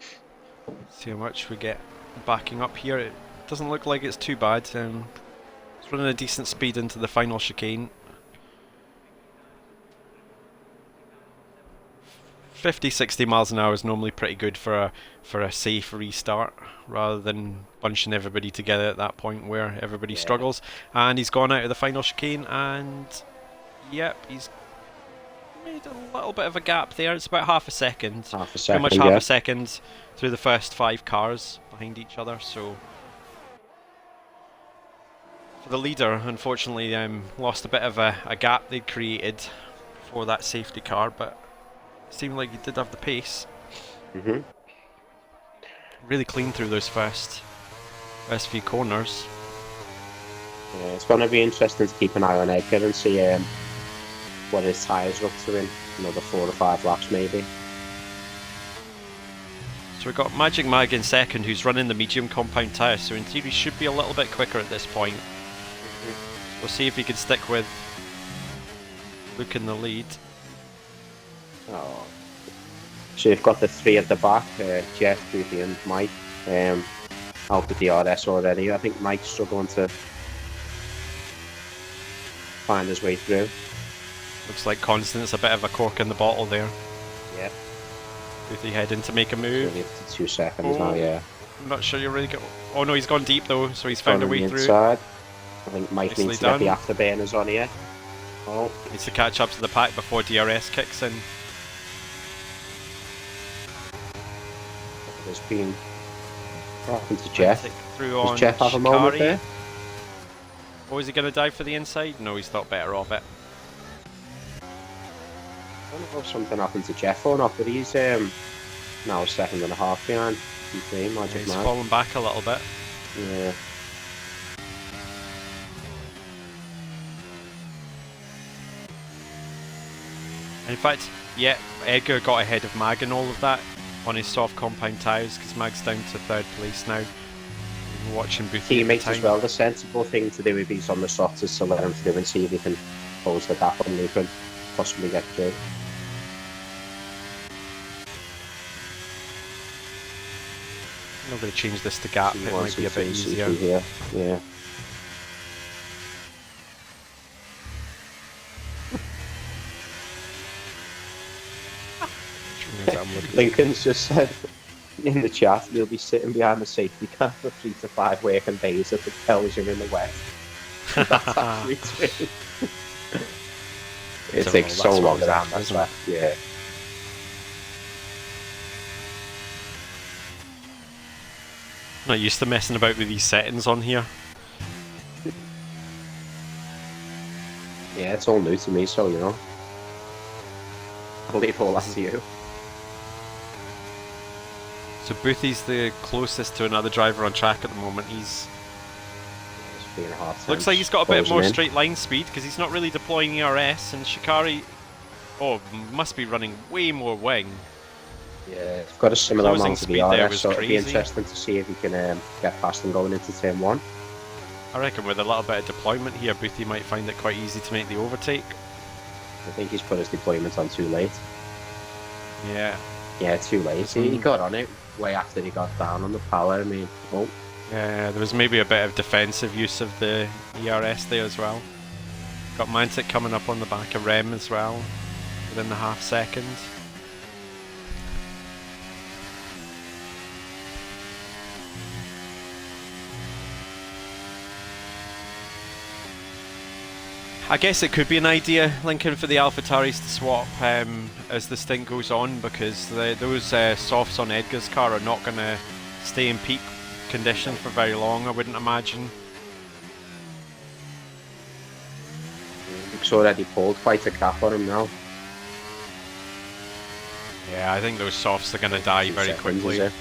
See how much we get backing up here. It doesn't look like it's too bad. It's running a decent speed into the final chicane. 50-60 miles an hour is normally pretty good for a safe restart, rather than bunching everybody together at that point where everybody struggles. And he's gone out of the final chicane, and yep, he's made a little bit of a gap there. It's about half a second. Pretty much half a second through the first 5 cars behind each other. So for the leader, unfortunately, lost a bit of a gap they'd created for that safety car, but it seemed like he did have the pace. Really clean through those first few corners. Yeah, it's going to be interesting to keep an eye on Edgar and see what his tyres are up to in another 4 or 5 laps maybe. So we've got Magic Mag in second, who's running the medium compound tyres, so in theory should be a little bit quicker at this point. We'll see if he can stick with Luke in the lead. Oh. So you've got the 3 at the back, Jeff, Booty and Mike, out with the DRS already. I think Mike's struggling to find his way through. Looks like Constant's a bit of a cork in the bottle there. Yeah. Booty heading to make a move. Only 2 seconds now, yeah. I'm not sure you're really going. Oh no, he's gone deep though, so he's found a way through. Inside. I think Mike Nicely needs to done. get the afterburners on here. Oh. Needs to catch up to the pack before DRS kicks in. There's been. What happened to Jeff? Does Jeff have a moment there? Or is he going to dive for the inside? No, he's thought better of it. I don't know if something happened to Jeff or not, but he's now 2.5 behind. He's fallen back a little bit. Yeah. In fact, yeah, Edgar got ahead of Mag in all of that on his soft compound tyres, because Mag's down to 3rd place now. We're watching Booty. Teammates as well. The sensible thing to do if he's on the softs is to let him through and see if he can close the gap on Luke and possibly get through. I'm not going to change this to gap, it might be a bit easier. Here. Yeah. Lincoln's just said in the chat he'll be sitting behind the safety car for 3 to 5 working days at the Belgium in the West. That's actually true. It takes so long around, that's right. Yeah. Not used to messing about with these settings on here. Yeah, it's all new to me, so you know. I'll leave all that to you. So Boothie's the closest to another driver on track at the moment. He's looks like he's got a bit more straight line speed because he's not really deploying ERS, and Shikari must be running way more wing. Yeah, he's got a similar amount of ERS, so it'll be interesting to see if he can get past him going into turn 1. I reckon with a little bit of deployment here, Boothie might find it quite easy to make the overtake. I think he's put his deployment on too late. Yeah. Yeah, too late. He got on it way after he got down on the power. I mean, yeah, there was maybe a bit of defensive use of the ERS there as well. Got Mantic coming up on the back of Rem as well, within the half second. I guess it could be an idea, Lincoln, for the AlphaTauris to swap as the stint goes on, because those softs on Edgar's car are not going to stay in peak condition for very long, I wouldn't imagine. Luke's already pulled quite a gap on him now. Yeah, I think those softs are going to die very quickly. Still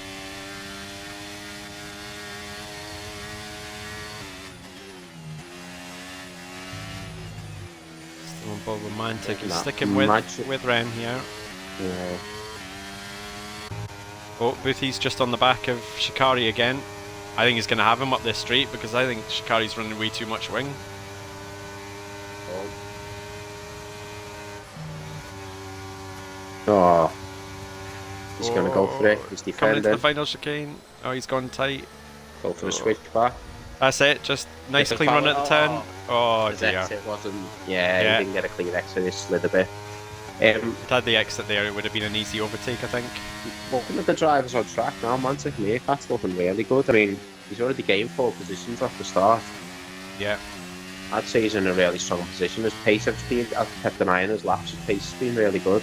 on board with Mantic. He's sticking with Rem here. Yeah. Oh, Boothy's just on the back of Shikari again. I think he's going to have him up this straight because I think Shikari's running way too much wing. Oh. He's going to go for it. He's defending. Coming into the final chicane. Oh, he's gone tight. Go for the switch back. That's it. Just nice clean run at the turn. Oh dear. Exit wasn't. Yeah, he didn't get a clean exit. He slid a bit. If it had the exit there, it would have been an easy overtake, I think. Looking at the drivers on track now, Mantic Meerkat's looking really good. I mean, he's already gained 4 positions off the start. Yeah. I'd say he's in a really strong position. His pace has been, I've kept an eye on his laps, his pace has been really good.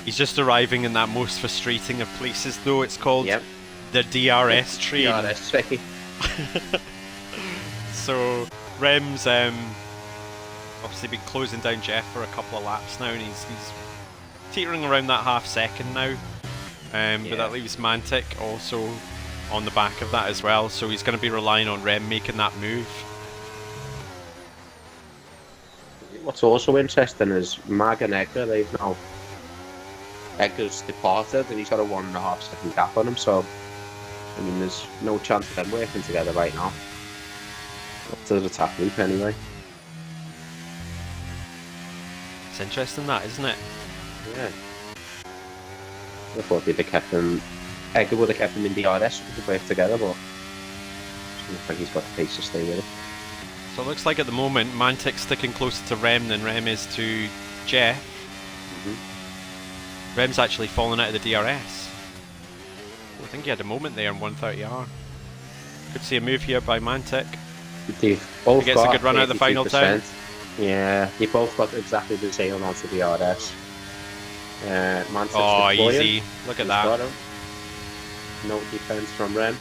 He's just arriving in that most frustrating of places, though. It's called the DRS train. DRS train. So, Rem's obviously been closing down Jeff for a couple of laps now, and he's teetering around that half second now. But that leaves Mantic also on the back of that as well, so he's going to be relying on Rem making that move. What's also interesting is Mag and Edgar, they've now... Edgar's departed and he's got a 1.5 second gap on him, so... I mean, there's no chance of them working together right now. Up to the top loop anyway. It's interesting that, isn't it? Yeah. I thought they'd have kept him... Edgar would have kept him in DRS if they worked together, but... I don't think he's got the pace to stay with it. So it looks like at the moment, Mantic's sticking closer to Rem than Rem is to Jeff. Rem's actually fallen out of the DRS. I think he had a moment there in 130R. Could see a move here by Mantic. They've both he gets a good run out of the final turn. Yeah, they both got exactly the same amount of DRS. Mantic's easy. Look at that. No defense from Rem.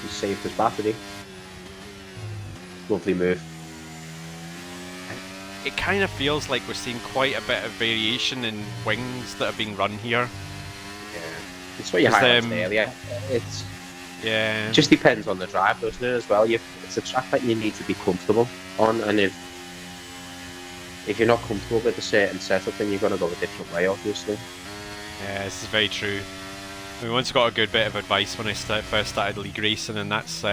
He saved his battery. Lovely move. It kind of feels like we're seeing quite a bit of variation in wings that are being run here. Yeah, it's what you highlighted earlier. It just depends on the drive, doesn't it? As well, it's a track that you need to be comfortable on, and if you're not comfortable with a certain setup, then you're going to go a different way, obviously. Yeah, this is very true. We once got a good bit of advice when I first started league racing, and that's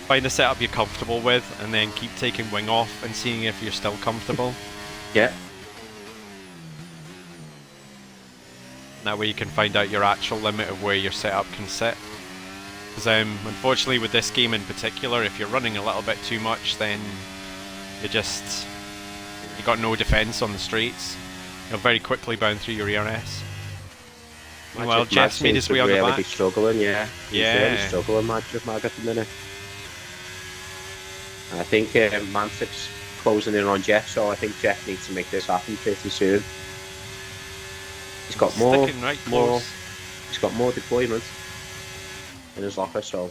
find a setup you're comfortable with, and then keep taking wing off and seeing if you're still comfortable. Yeah. That way you can find out your actual limit of where your setup can sit. Because unfortunately with this game in particular, if you're running a little bit too much, then you got no defence on the straights. You'll very quickly bound through your ERS. Well, Jeff's made his way on the back. He's struggling, yeah. He's really struggling, Mag at the minute. I think Mantic's closing in on Jeff, so I think Jeff needs to make this happen pretty soon. He's got he's got more deployment in his locker, so...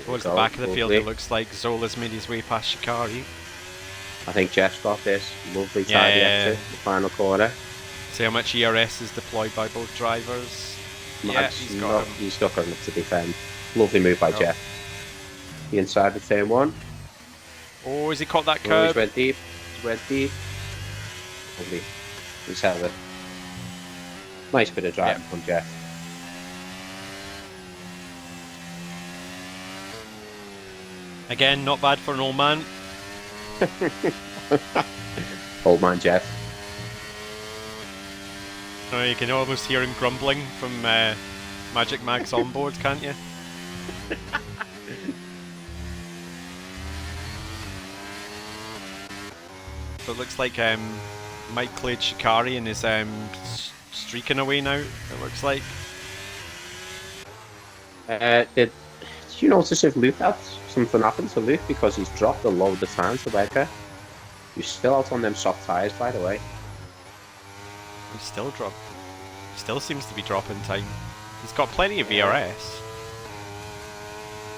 Towards the back of the field, it looks like Zola's made his way past Shikari. I think Jeff's got this. Lovely tidy exit, the final corner. See how much ERS is deployed by both drivers. He's not got enough to defend. Lovely move by Jeff. The inside of turn 1. Oh, has he caught that curve? He's went deep. Lovely. He's held it. Nice bit of driving from Jeff. Again, not bad for an old man. Old man Jeff. Oh, you can almost hear him grumbling from Magic Mag's onboard, can't you? So it looks like Mike cleared Shikari and is streaking away now, it looks like. Did you notice if Luke had something happened to Luke, because he's dropped a load of time to Edgar? He's still out on them soft tyres, by the way. He's still seems to be dropping time. He's got plenty of VRS.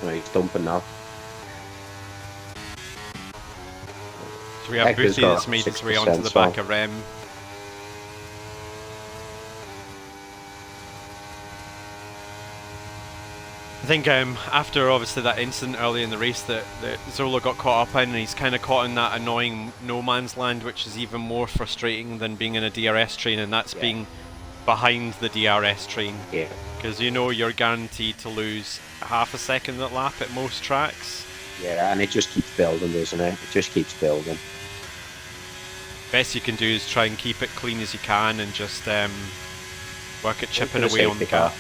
No, he's dumping now. So we have Hector's Boothie got that's made its way onto 6%, the so- back of Rem. I think after obviously that incident early in the race that Zola got caught up in, and he's kind of caught in that annoying no man's land, which is even more frustrating than being in a DRS train, and that's being behind the DRS train. Yeah. Because you know you're guaranteed to lose half a second at lap at most tracks. Yeah, and it just keeps building, doesn't it? It just keeps building. Best you can do is try and keep it clean as you can and just work at chipping for the away on the safety car. gap.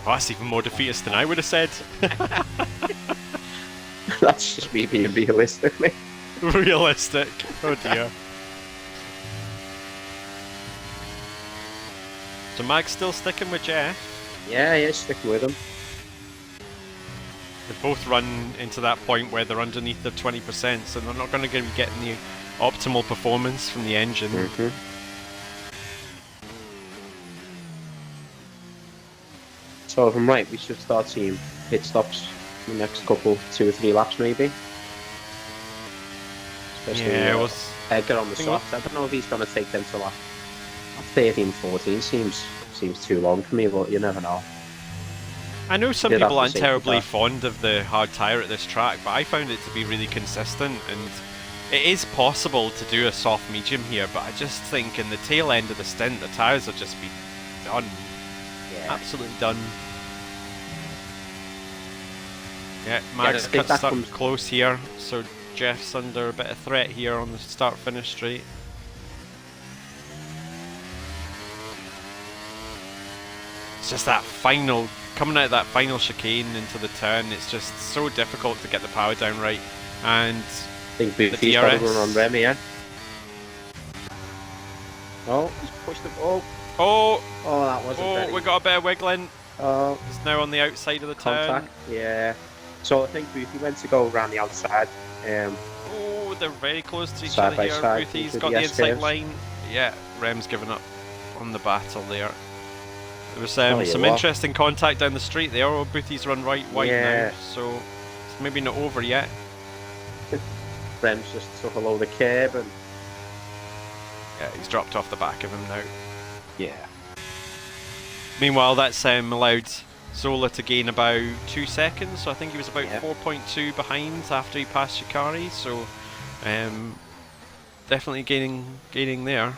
Oh, that's even more defeatist than I would have said. That's just me being realistic, mate. Realistic. Oh dear. So Mag's still sticking with Jeff. Yeah, sticking with him. They both run into that point where they're underneath their 20%, so they're not going to be getting the optimal performance from the engine. Mm-hmm. So if I'm right, we should start seeing pit stops in the next couple, 2 or 3 laps maybe. Especially Yeah, well, Edgar on the think soft. I don't know if he's going to take them to lap 13, 14. Seems too long for me, but you never know. I know some Did have people the aren't safety terribly car. fond of the hard tyre at this track, but I found it to be really consistent, and it is possible to do a soft medium here, but I just think in the tail end of the stint the tyres will just be done. Yeah. Absolutely done. Yeah, I Max think cuts that up comes- close here, so Jeff's under a bit of threat here on the start-finish straight. It's just that final, coming out of that final chicane into the turn, it's just so difficult to get the power down right. And I think Boothy's got to run on Remy, yeah? Oh, he's pushed the ball. oh, That wasn't very... we got a bit of wiggling. Oh, He's now on the outside of the contact. Yeah. So I think Boothy went to go around the outside. turn. Oh, they're very close to each Side other by here. side Boothie's into got the the inside S-curves. line. Yeah, Rem's given up on the battle there. There was Tell you some what. interesting contact down the street there. Oh, Boothy's run right wide Yeah. now, so it's maybe not over yet. Rem's just took a load of curb and... Yeah, he's dropped off the back of him now. Yeah. Meanwhile, that's allowed Zola to gain about 2 seconds, so I think he was about Yeah. 4.2 behind after he passed Shikari, so definitely gaining there.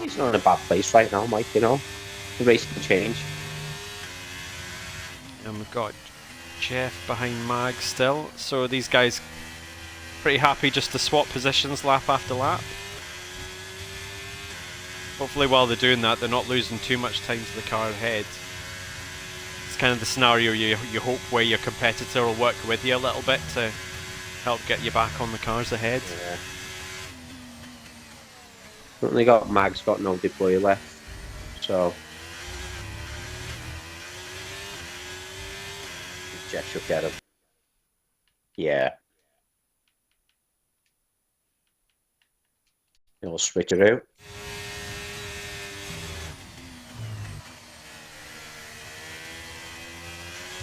He's not in a bad place right now, Mike, you know. The race can change. And we've got Jeff behind Mag still, so these guys pretty happy just to swap positions lap after lap. Hopefully while they're doing that they're not losing too much time to the car ahead. It's kind of the scenario you hope where your competitor will work with you a little bit to help get you back on the cars ahead. Yeah. Only got Mag's got no deploy left, so Jeff should get him. Yeah. He'll switch it out.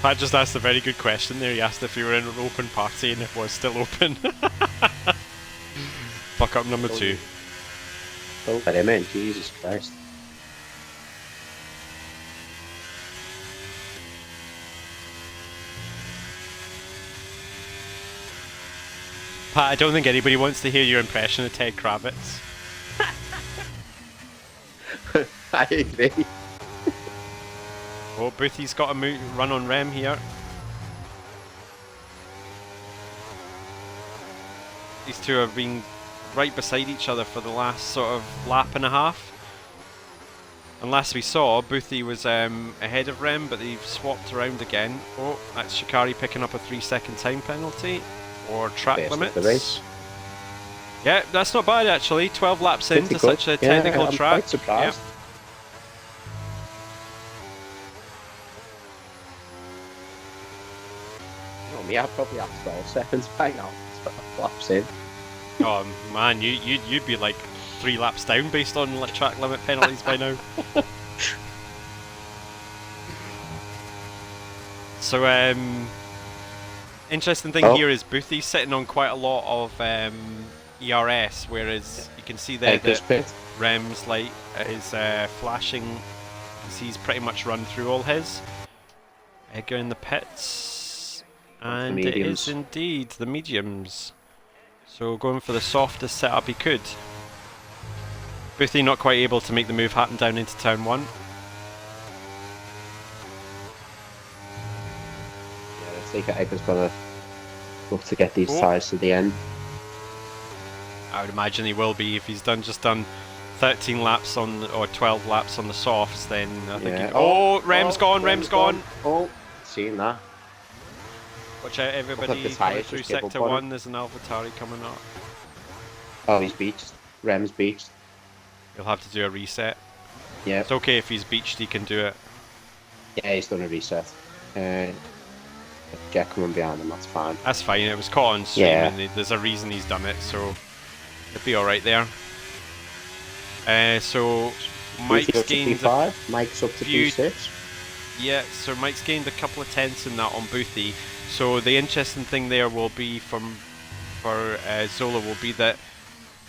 Pat just asked a very good question there. He asked if you were in an open party and it was still open. Fuck up number 2. Don't let him in, Jesus Christ. Pat, I don't think anybody wants to hear your impression of Ted Kravitz. I agree. Oh, Boothy's got a run on Rem here. These two have been right beside each other for the last sort of lap and a half. And last we saw, Boothy was ahead of Rem, but they've swapped around again. Oh, that's Shikari picking up a 3-second time penalty. Or track Best of limits. the race. Yeah, that's not bad actually. 12 laps Pretty into good. such a technical I'm track. quite surprised. Oh, me, I probably have 12 seconds by now. 12 laps in. Oh man, you'd be like 3 laps down based on track limit penalties by now. So Interesting thing here is Boothie's sitting on quite a lot of ERS, whereas you can see there Edgar's that pit. Rem's light is flashing. He's pretty much run through all his. Edgar in the pits, and it is indeed the mediums. So going for the softest setup he could. Boothie not quite able to make the move happen down into turn 1. Yeah, I think Edgar's gonna look to get these tyres to the end. I would imagine he will be if he's just done 13 laps on or 12 laps on the softs. Then I think. Yeah. Rem's gone. Rem's gone. Oh, seen that. Watch out, everybody! Coming through sector 1. There's an AlphaTauri coming up. Oh, he's beached. Rem's beached. He'll have to do a reset. Yeah. It's okay if he's beached. He can do it. Yeah, he's done a reset. Jet coming behind him. That's fine. That's fine. It was caught on stream, Yeah. and there's a reason he's done it, so it'll be all right there. So Mike's gained Mike's up to P6. Yeah, so Mike's gained a couple of tenths in that on Boothie. So the interesting thing there will be for Zola will be that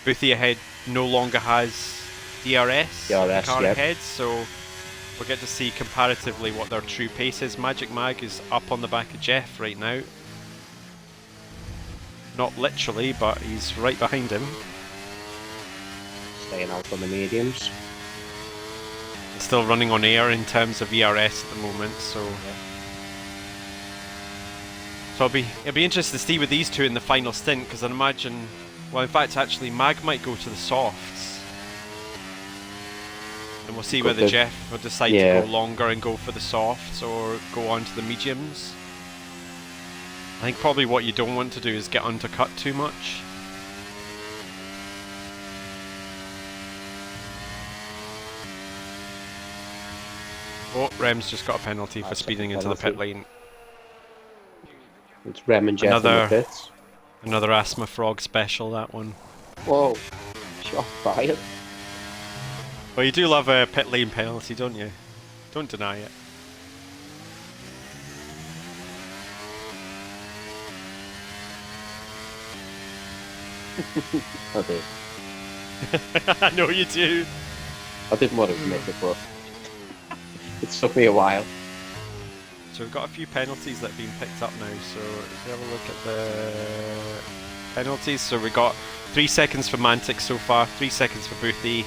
Boothie ahead no longer has DRS car ahead, so we'll get to see comparatively what their true pace is. Magic Mag is up on the back of Jeff right now. Not literally, but he's right behind him. Staying out on the mediums. It's still running on air in terms of ERS at the moment, so it'll be interesting to see with these two in the final stint, because I'd imagine, well, in fact, actually, Mag might go to the softs, and we'll see whether Jeff will decide to go longer and go for the softs or go on to the mediums. I think probably what you don't want to do is get undercut too much. Oh, Rem's just got a penalty for speeding into the pit lane. It's Rem and Jeff in the pits. Another Asthma Frog special, that one. Whoa, shot fired. Well, you do love a pit lane penalty, don't you? Don't deny it. I do. I know you do. I didn't want to admit it, but it took me a while. So we've got a few penalties that have been picked up now, so let's have a look at the penalties. So we got 3 seconds for Mantic so far, 3 seconds for Boothie,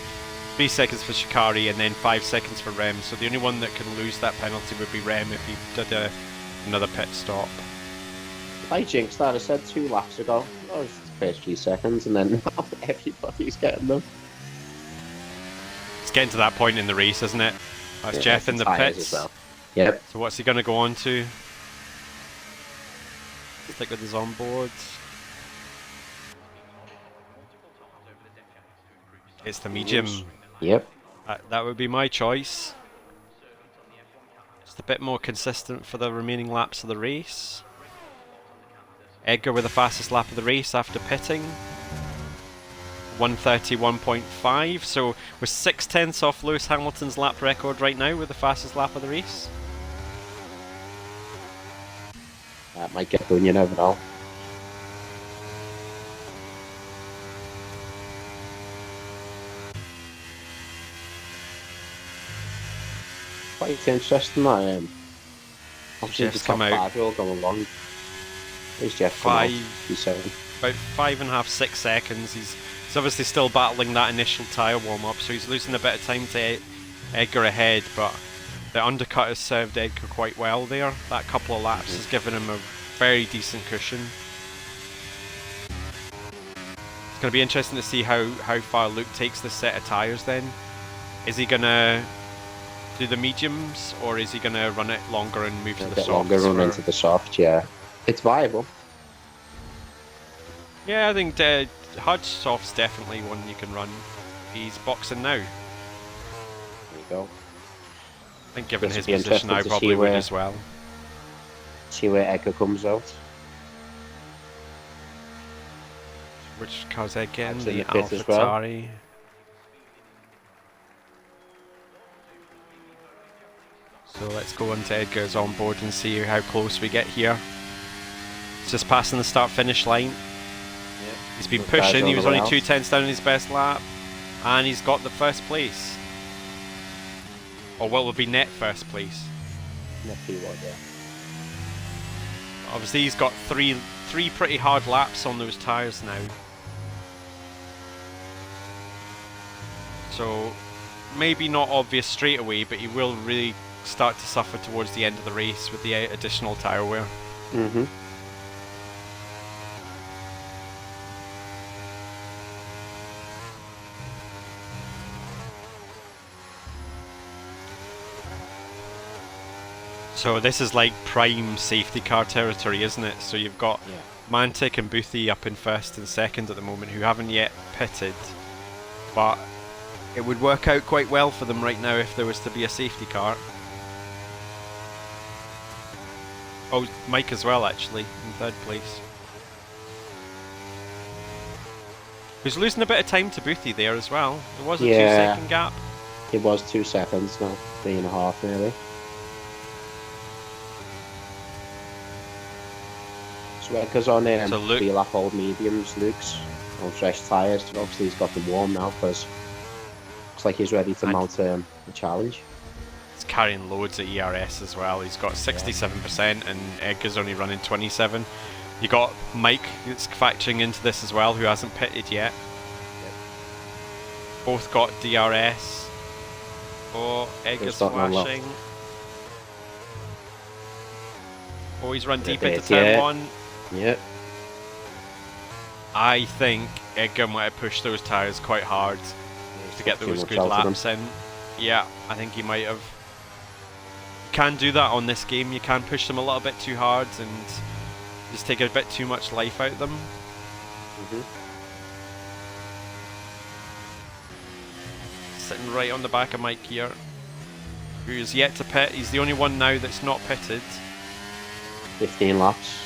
3 seconds for Shikari, and then 5 seconds for Rem. So the only one that can lose that penalty would be Rem if he did another pit stop. I jinxed that. I said 2 laps ago. That was the first few seconds, and then now everybody's getting them. It's getting to that point in the race, isn't it? That's Jeff in the pits. As well. Yep. So what's he going to go on to? Stick with his onboard. It's the medium. Yep. That would be my choice. Just a bit more consistent for the remaining laps of the race. Edgar with the fastest lap of the race after pitting. 1:31.5, so we're 6/10 off Lewis Hamilton's lap record right now with the fastest lap of the race. That might get done, you never know. Quite interesting that obviously Jeff's come out. All going along. Where's Jeff? About 5.5, 6 seconds. He's obviously still battling that initial tyre warm-up, so he's losing a bit of time to Edgar ahead, but the undercut has served Edgar quite well there. That couple of laps has given him a very decent cushion. It's going to be interesting to see how far Luke takes this set of tyres then. Is he going to do the mediums, or is he going to run it longer and move to the softs? Longer run into the soft, yeah. It's viable. Yeah, I think hard soft's definitely one you can run. He's boxing now. There you go. I think given his position I probably would as well. See where Edgar comes out. Which car's again? The AlphaTauri. So let's go on to Edgar's onboard and see how close we get here. He's just passing the start-finish line. Yeah. He's been Those guys pushing. are He on was the only rails. 2/10 down in his best lap, and he's got the first place, or what will be net first place. Nifty one, yeah. Obviously, he's got three pretty hard laps on those tyres now. So maybe not obvious straight away, but he will really start to suffer towards the end of the race with the additional tyre wear. Mm-hmm. So this is like prime safety car territory, isn't it? So you've got Yeah. Mantic and Boothie up in first and second at the moment, who haven't yet pitted, but it would work out quite well for them right now if there was to be a safety car. Oh, Mike as well, actually, in third place. Who's losing a bit of time to Boothie there as well. There was a Yeah. 2-second gap. It was 2 seconds now, 3.5 nearly. So Edgar's on So Luke- 3 lap old mediums, Luke's on fresh tyres. Obviously he's got them warm now because looks like he's ready to And- mount a challenge. He's carrying loads at ERS as well. He's got 67% and Edgar's only running 27. You got Mike that's factoring into this as well, who hasn't pitted yet. Both got DRS. Oh, Edgar's got one left. flashing. Oh, he's run deep bit, into turn yeah. 1. Yep. I think Edgar might have pushed those tyres quite hard to get Too those much good out of them. laps in. Yeah, I think he might have. You can do that on this game. You can push them a little bit too hard and just take a bit too much life out of them. Mhm. Sitting right on the back of Mike here, who is yet to pit. He's the only one now that's not pitted. 15 laps.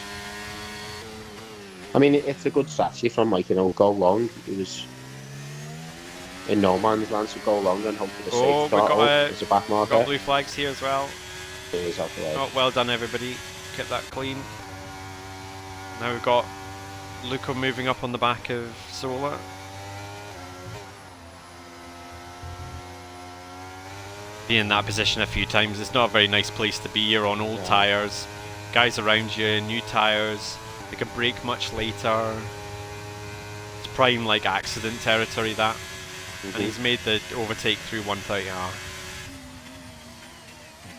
I mean, it's a good strategy from Mike, you know, go long. He was in no man's land, so go long and hope for the safe Oh, we start. got There's a back Got marker. blue flags here as well. He's out the way. Oh, well done everybody. Get that clean. Now we've got Luca moving up on the back of Sola. Being in that position a few times, it's not a very nice place to be. You're on old Yeah. tyres, guys around you, new tyres, they can break much later. It's prime like accident territory that. Mhm. And he's made the overtake through 130R.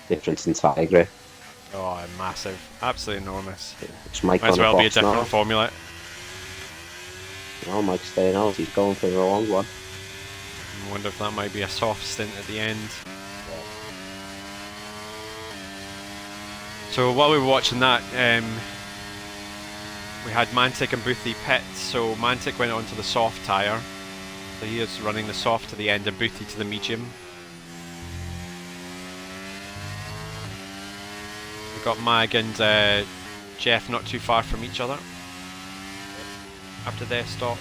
Difference in tyre grip. Oh, massive. Absolutely enormous. It's Mike Might as on well the be a box different now. formula. Oh, Mike's staying out. He's going for the long one. I wonder if that might be a soft stint at the end. So while we were watching that, we had Mantic and Boothie pit. So Mantic went onto the soft tyre. So he is running the soft to the end and Boothie to the medium. We've got Mag and Jeff not too far from each other after their stops.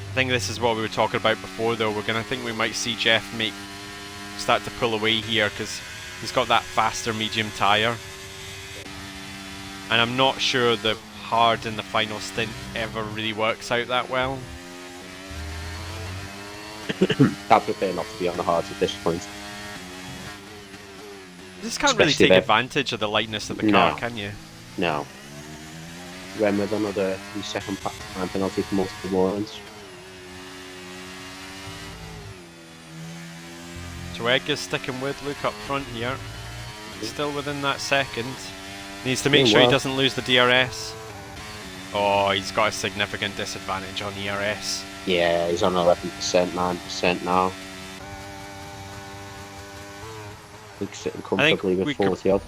I think this is what we were talking about before though. I think we might see Jeff start to pull away here because he's got that faster medium tyre. And I'm not sure the hard in the final stint ever really works out that well. I'd prefer not to be on the hards at this point. You just can't really Especially take the- advantage of the lightness of the car, No. can you? No. When with another 3-second time penalty for multiple warrants. So Edgar's sticking with Luke up front here. Still within that second. Needs to make Doing sure he well. doesn't lose the DRS. Oh, he's got a significant disadvantage on ERS. Yeah, he's on 11%, 9% now. Luke's sitting comfortably we with could- 40 odd.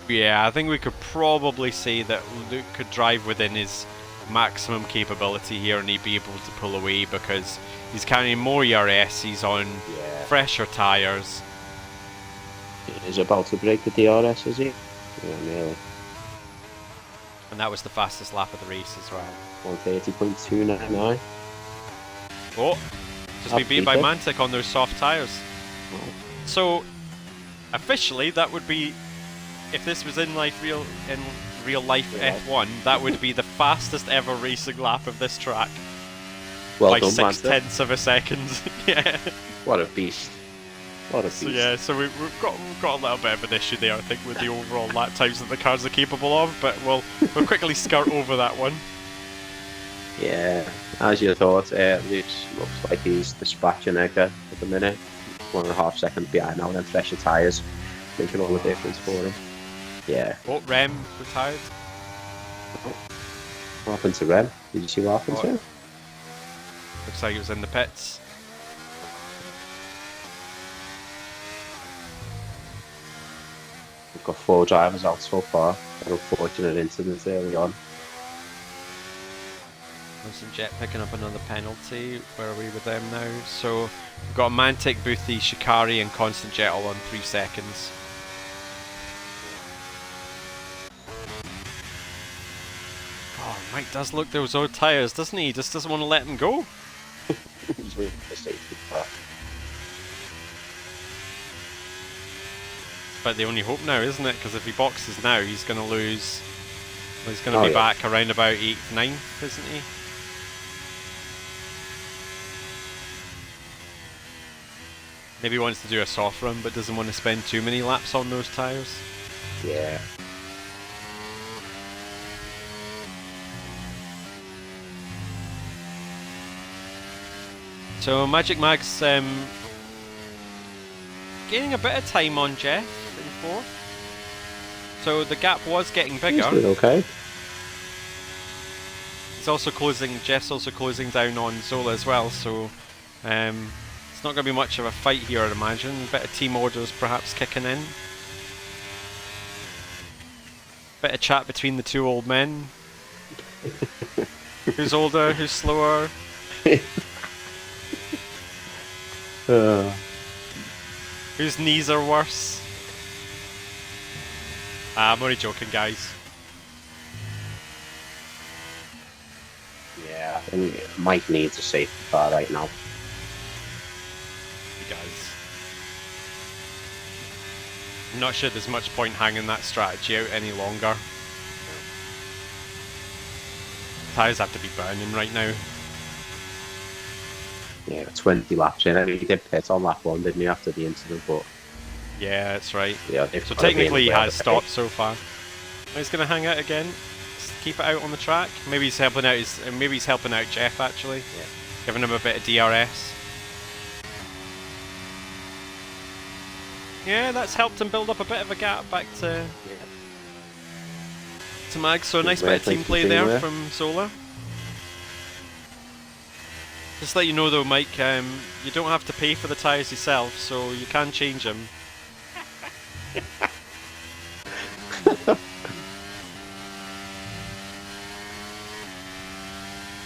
Yeah, I think we could probably say that Luke could drive within his maximum capability here and he'd be able to pull away because he's carrying more ERS, he's on Yeah. fresher tyres. He's about to break the DRS, is he? Yeah, nearly. And that was the fastest lap of the race as well. 130.299. Oh, just been beaten by Mantic on those soft tyres. Oh. So, officially, that would be, if this was in real life Yeah. F1, that would be the fastest ever racing lap of this track Well by done, 6/10 of a second. Yeah. What a beast. What a beast. So yeah, so we've got a little bit of an issue there, I think, with the overall lap times that the cars are capable of, but we'll quickly skirt over that one. Yeah, as you thought, Luke's looks like he's dispatching Edgar at the minute. 1.5 seconds behind now, then fresher tyres, making all the difference for him. Yeah. Oh, Rem retired. What happened to Rem? Did you see what happened to him? Looks like he was in the pits. We've got 4 drivers out so far. An unfortunate incident early on. Constant Jet picking up another penalty. Where are we with them now? So we've got Mantic, Boothie, Shikari, and Constant Jet all on 3 seconds. Oh, Mike does look those old tyres, doesn't he? He just doesn't want to let them go. He's waiting for the safety car. But the only hope now, isn't it? Because if he boxes now, he's going to lose. Well, he's going to Oh, be yeah. back around about 8th, 9th, isn't he? Maybe he wants to do a soft run, but doesn't want to spend too many laps on those tyres. Yeah. So Magic Mag's gaining a bit of time on Jeff in 4th. So the gap was getting He's bigger. doing okay. He's also closing. Jeff's also closing down on Zola as well. So it's not going to be much of a fight here, I'd imagine. A bit of team orders perhaps kicking in. Bit of chat between the 2 old men. Who's older? Who's slower? Whose knees are worse? I'm only joking, guys. Yeah, I think Mike needs a safety car right now. You guys. I'm not sure there's much point hanging that strategy out any longer. Tyres have to be burning right now. Yeah, 20 laps in. I mean, he did pit on lap 1, didn't he, after the incident? But Yeah, that's right. yeah, they've So got to be technically he able to has pit. stopped so far. He's going to hang out again. Just keep it out on the track. Maybe he's helping out Jeff actually. Yeah. Giving him a bit of DRS. Yeah, that's helped him build up a bit of a gap back to Mag. So a nice bit of team play there from Zola. Just let you know though, Mike, you don't have to pay for the tyres yourself, so you can change them.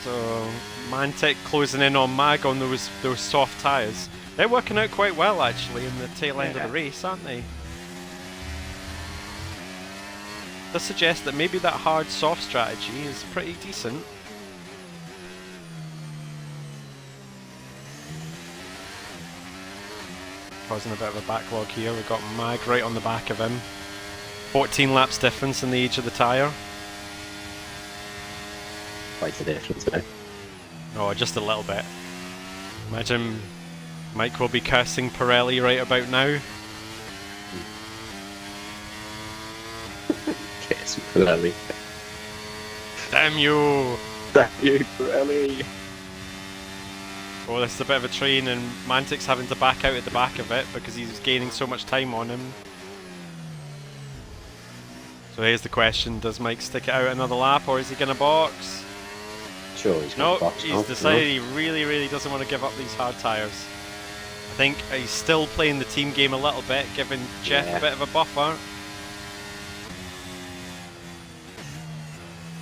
So Mantic closing in on Mag on those soft tyres. They're working out quite well actually in the tail end of the race, aren't they? Does suggest that maybe that hard soft strategy is pretty decent. Causing a bit of a backlog here. We've got Mag right on the back of him. 14 laps difference in the age of the tyre. Quite a difference now. Oh, just a little bit. Imagine Mike will be cursing Pirelli right about now. Yes, Pirelli. Damn you! Damn you, Pirelli! Oh, this is a bit of a train, and Mantic's having to back out at the back of it because he's gaining so much time on him. So here's the question, does Mike stick it out another lap, or is he going to box? Sure, he's No, gonna box he's now, decided he really, really doesn't want to give up these hard tyres. I think he's still playing the team game a little bit, giving Jeff Yeah. a bit of a buffer.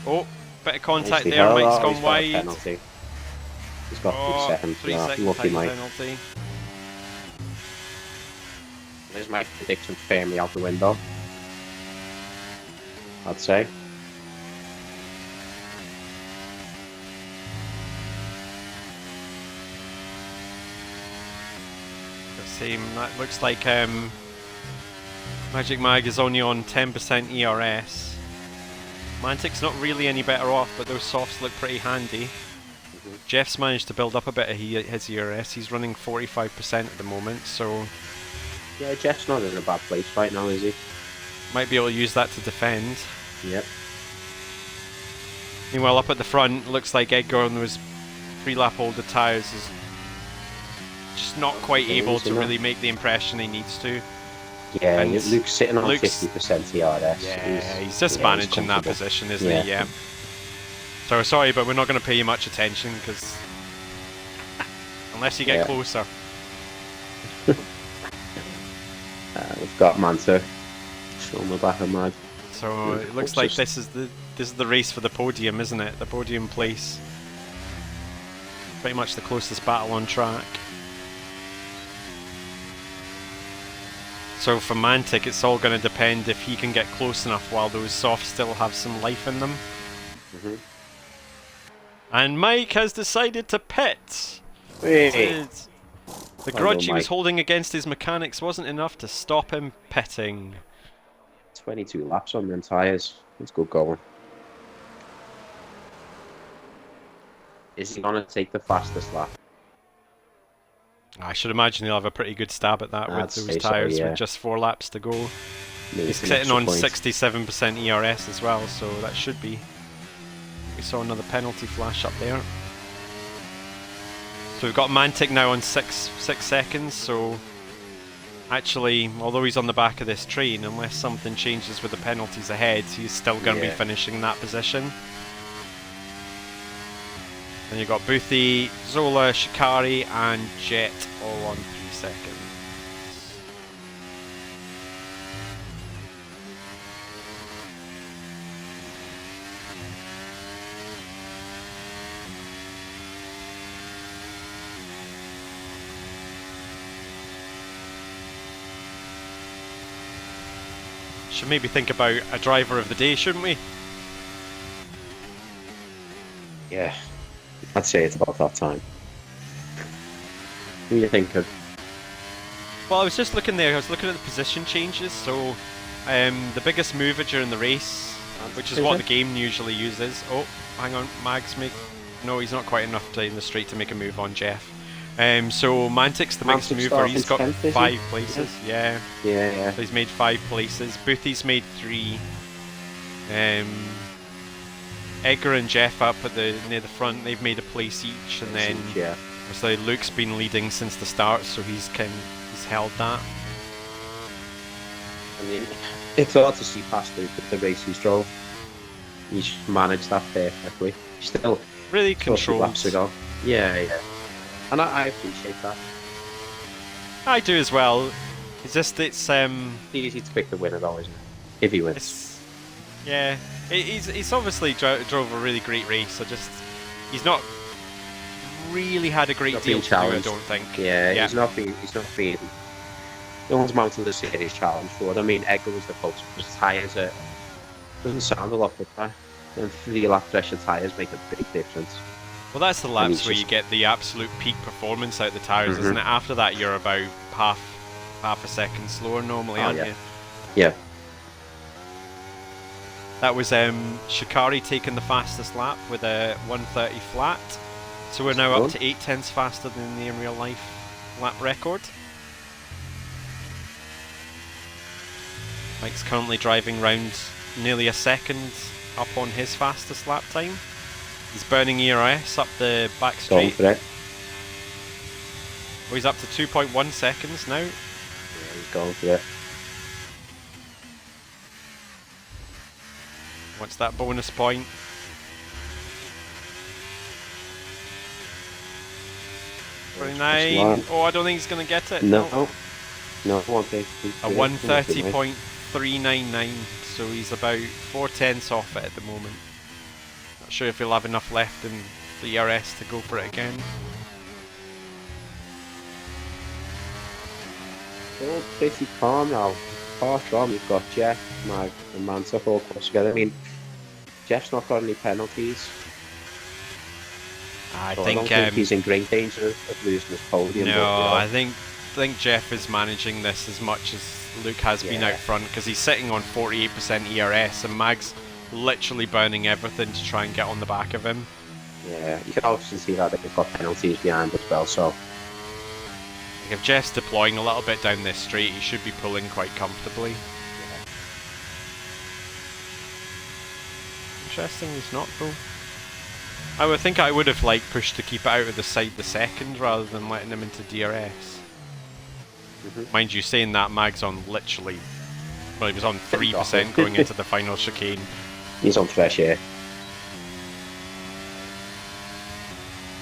Oh, bit of contact Nicely there, held. Mike's Oh, gone he's got a wide. penalty. He's got 3 Oh, seconds. 3 for that. second Lucky time Mike. penalty. There's my prediction firmly out the window. I'd say. Same. That looks like Magic Mag is only on 10% ERS. Mantic's not really any better off, but those softs look pretty handy. Jeff's managed to build up a bit of his ERS. He's running 45% at the moment, so Yeah, Jeff's not in a bad place right now, is he? might be able to use that to defend. Yep. Meanwhile, up at the front, looks like Edgar on those 3-lap older tyres is just not quite able to really make the impression he needs to. Yeah, And Luke's sitting on Luke's- 50% ERS. Yeah, he's just managing that comfortable. position, isn't Yeah. he? Yeah. So sorry, but we're not going to pay you much attention because unless you get Yeah. closer. We've got Manta. Show him the back of Mag. So Yeah, it looks it's like just- this is the race for the podium, isn't it? The podium place. Pretty much the closest battle on track. So for Mantic, it's all going to depend if he can get close enough while those softs still have some life in them. Mhm. And Mike has decided to pit. Hey. The Hello, grudge he was Mike. holding against his mechanics wasn't enough to stop him pitting. 22 laps on them tyres. Let's go going. Is he going to take the fastest lap? I should imagine he'll have a pretty good stab at that I'd with those say so, tyres yeah. with just 4 laps to go. Maybe He's some sitting extra on points. 67% ERS as well, so that should be. We saw another penalty flash up there. So we've got Mantic now on 6 seconds, so actually, although he's on the back of this train, unless something changes with the penalties ahead, he's still going to be Yeah. finishing in that position. And you've got Boothie, Zola, Shikari, and Jet all on 3 seconds. Should maybe think about a driver of the day, shouldn't we? Yeah, I'd say it's about that time. Who do you think of? Well, I was just looking there, I was looking at the position changes, so the biggest mover during the race, which is what the game usually uses. Oh, hang on, Mags no, he's not quite enough in the straight to make a move on Jeff. So Mantic's the biggest Mantic's mover, he's got starting 10th, is he? 5 places, yeah. Yeah. So he's made 5 places. Boothie's made 3. Edgar and Jeff up at near the front, they've made a place each, and then Yeah. obviously Luke's been leading since the start, so he's held that. I mean, it's hard to see past Luke with the race he's drove. He's managed that perfectly. He's still Really got a few laps to controlled. go. Yeah. And I appreciate that. I do as well. It's just It's easy to pick the winner though, isn't it? If he wins. it's yeah. He's obviously drove a really great race. He's not really had a great Not deal being to do, I challenged. don't think. Yeah, he's not being. No one's mounted a serious challenge for it. I mean, Edgar was the closest because tyres doesn't sound a lot, but that. And 3-lap pressure tyres make a big difference. Well, that's the And laps he's where you just- get the absolute peak performance out of the tires, isn't it? After that, you're about half a second slower normally, aren't yeah. you? Yeah. That was Shikari taking the fastest lap with a 1:30 flat. So we're now up to 0.8 faster than the in real life lap record. Mike's currently driving round nearly a second up on his fastest lap time. He's burning ERS up the back Going straight. for it. Oh, he's up to 2.1 seconds now. Yeah, he's going for it. What's that bonus point? Smart. 29. Oh, I don't think he's going to get it. No. No, one thing. A 130.399, so he's about 4/10 off it at the moment. Not sure if he'll have enough left in the ERS to go for it again. They're all pretty calm now. Apart from we've got Jeff, Mag, and Manta all close together. I mean, Jeff's not got any penalties. I So I think, don't think he's in great danger of losing his podium. no, but, I think Jeff is managing this as much as Luke has been Yeah. out front because he's sitting on 48% ERS and Mag's literally burning everything to try and get on the back of him. Yeah, you can obviously see that they've got penalties behind as well, so... Like if Jeff's deploying a little bit down this straight, he should be pulling quite comfortably. Yeah. Interesting, he's not though. I would think I would have like pushed to keep it out of the side the second rather than letting him into DRS. Mind you, saying that, Mag's on literally... Well, he was on 3% going into the final chicane. He's on fresh air.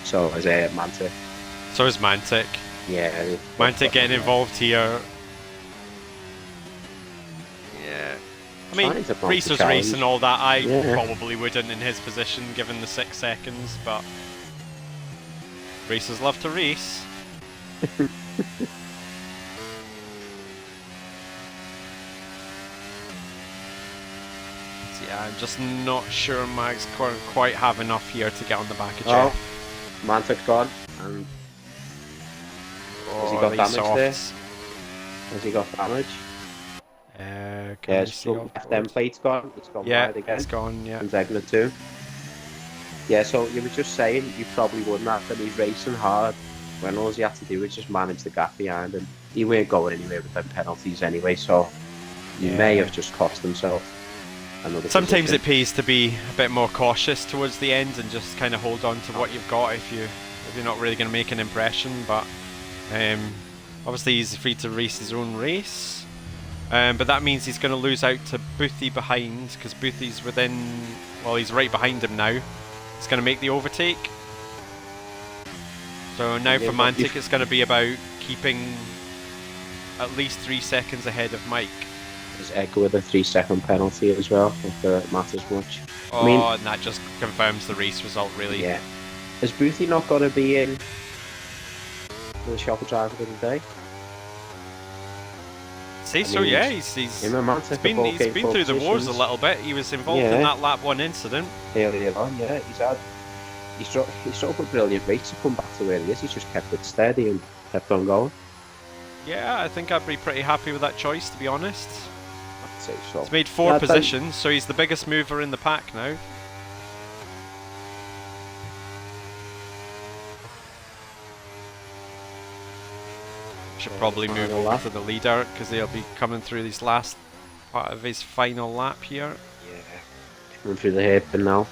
So is Mantic. So is Mantic. Yeah. Mantic getting involved here. Yeah. I mean, Racer's race and all that, I probably wouldn't in his position given the 6 seconds, but... Racers love to race. Yeah, I'm just not sure Mag's quite have enough here to get on the back of Jeff. Mantic's gone, and has he got damage there? Has he got damage? Left plate's gone. It's gone wide again. It's gone. Yeah. And Zegna too. Yeah, so you were just saying you probably wouldn't have, and he's racing hard when all he had to do was just manage the gap behind him. He weren't going anywhere with them penalties anyway, so he may have just cost himself. Sometimes it pays to be a bit more cautious towards the end and just kind of hold on to what you've got if you're not really going to make an impression. But obviously he's free to race his own race, but that means he's going to lose out to Boothie behind, because Boothie's within. Well, he's right behind him now. He's going to make the overtake. So now for Mantic, it's going to be about keeping at least 3 seconds ahead of Mike. There's Edgar with a 3-second penalty as well, if it matters much. Oh, I mean, and that just confirms the race result, really. Yeah. Is Boothie not going to be in for the Shopper Driver of the day? Yeah. He's been through the wars a little bit. He was involved in that lap 1 incident. Earlier on, yeah. He's sort of a brilliant race to come back to where he is. He's just kept it steady and kept on going. Yeah, I think I'd be pretty happy with that choice, to be honest. I'd say so. He's made 4 positions, so he's the biggest mover in the pack now. Should probably move over to the leader, because they'll be coming through this last part of his final lap here. Yeah, coming through the hairpin now.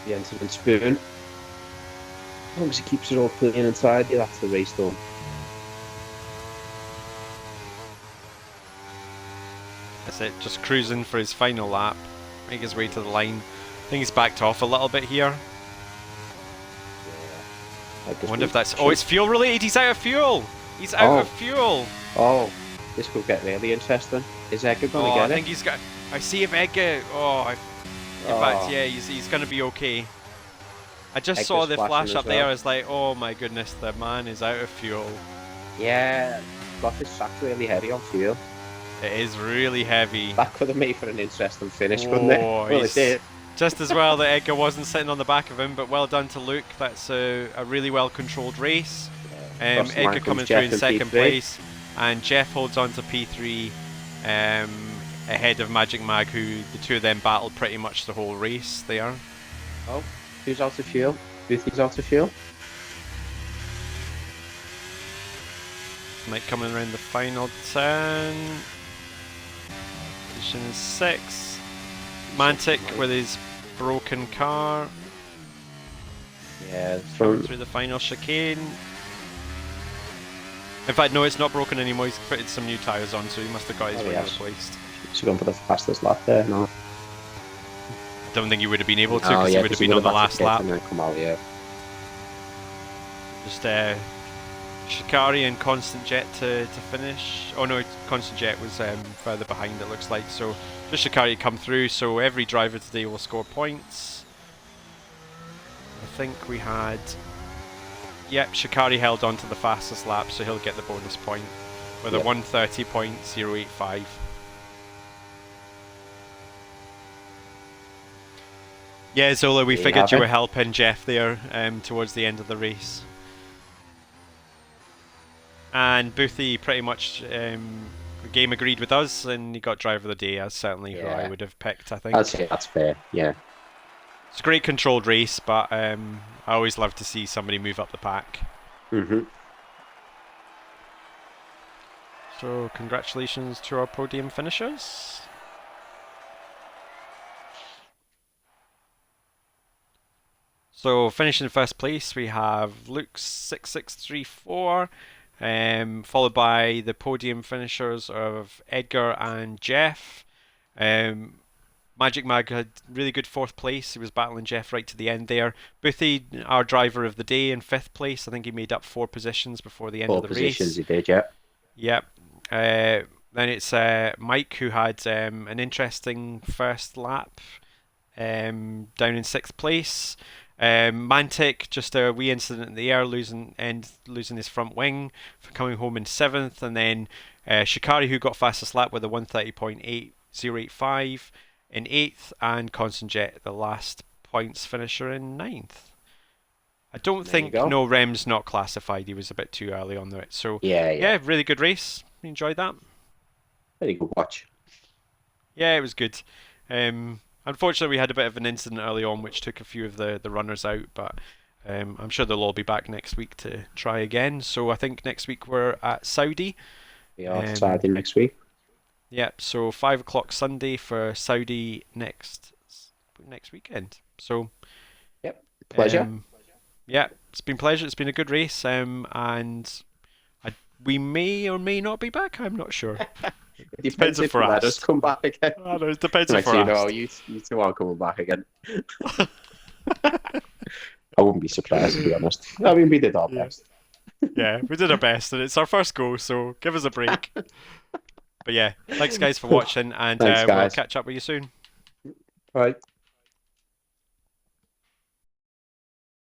The incident spoon. As long as he keeps it all clean and tidy, that's the race done. That's it, just cruising for his final lap, make his way to the line. I think he's backed off a little bit here. Yeah. I wonder if that's... Oh, it's fuel related, he's out of fuel! He's out of fuel! Oh, this could get really interesting. Is Edgar going to get it? I think he's got... I see if Edgar... In fact, yeah, he's going to be okay. I just saw the flash up there. I was like, oh my goodness, the man is out of fuel. Yeah, got this sack's really heavy on fuel. It is really heavy. That could have made for an interesting finish, couldn't it? Well, it did. Just as well that Edgar wasn't sitting on the back of him, but well done to Luke. That's a really well controlled race. Edgar coming through in second place, and Jeff holds on to P3 ahead of Magic Mag, who the two of them battled pretty much the whole race there. Oh. Who's out of fuel? Boothie's out of fuel. Mike coming around the final turn. Position 6. Mantic with his broken car. Yeah, coming through the final chicane. In fact, no, it's not broken anymore. He's fitted some new tyres on, so he must have got his wing replaced. He's going for the fastest lap there, no? Don't think he would have been able to, because he would have been on the last lap. And then come out, yeah. Just Shikari and Constant Jet to finish. Oh no, Constant Jet was further behind, it looks like. So just Shikari come through, so every driver today will score points. I think we had... Yep, Shikari held on to the fastest lap, so he'll get the bonus point with a 130.085. Yeah, Zola, we figured you were helping Jeff there towards the end of the race. And Boothie pretty much the game agreed with us, and he got driver of the day. That's certainly who I Yeah. would have picked, I think. I'd say that's fair. Yeah. It's a great controlled race, but I always love to see somebody move up the pack. Mhm. So congratulations to our podium finishers. So finishing in first place, we have Luke 6634, followed by the podium finishers of Edgar and Jeff. Magic Mag had really good fourth place. He was battling Jeff right to the end there. Boothie, our driver of the day, in fifth place. I think he made up 4 positions before the end 4 of the positions race. he did, yeah. Yep. Then it's Mike, who had an interesting first lap, down in 6th place. Mantic, just a wee incident in the air, losing his front wing, for coming home in 7th, and then Shikari, who got fastest lap with a 1:30.8085 in 8th, and Constant Jet, the last points finisher, in 9th. I don't think Rem's not classified. He was a bit too early on it. So yeah, really good race. Enjoyed that. Very good watch. Yeah, it was good. Unfortunately, we had a bit of an incident early on, which took a few of the runners out, but I'm sure they'll all be back next week to try again. So I think next week we're at Saudi. We are Saudi next week. Yep. So 5 o'clock Sunday for Saudi next weekend. So. Yep. Pleasure. Yeah, it's been a pleasure. It's been a good race, and we may or may not be back. I'm not sure. It depends if you let us come back again. I know, it depends if we're asked. You two aren't coming back again. I wouldn't be surprised, to be honest. I mean, we did our best. Yeah, we did our best, and it's our first go, so give us a break. But yeah, thanks guys for watching, and we'll catch up with you soon. Right.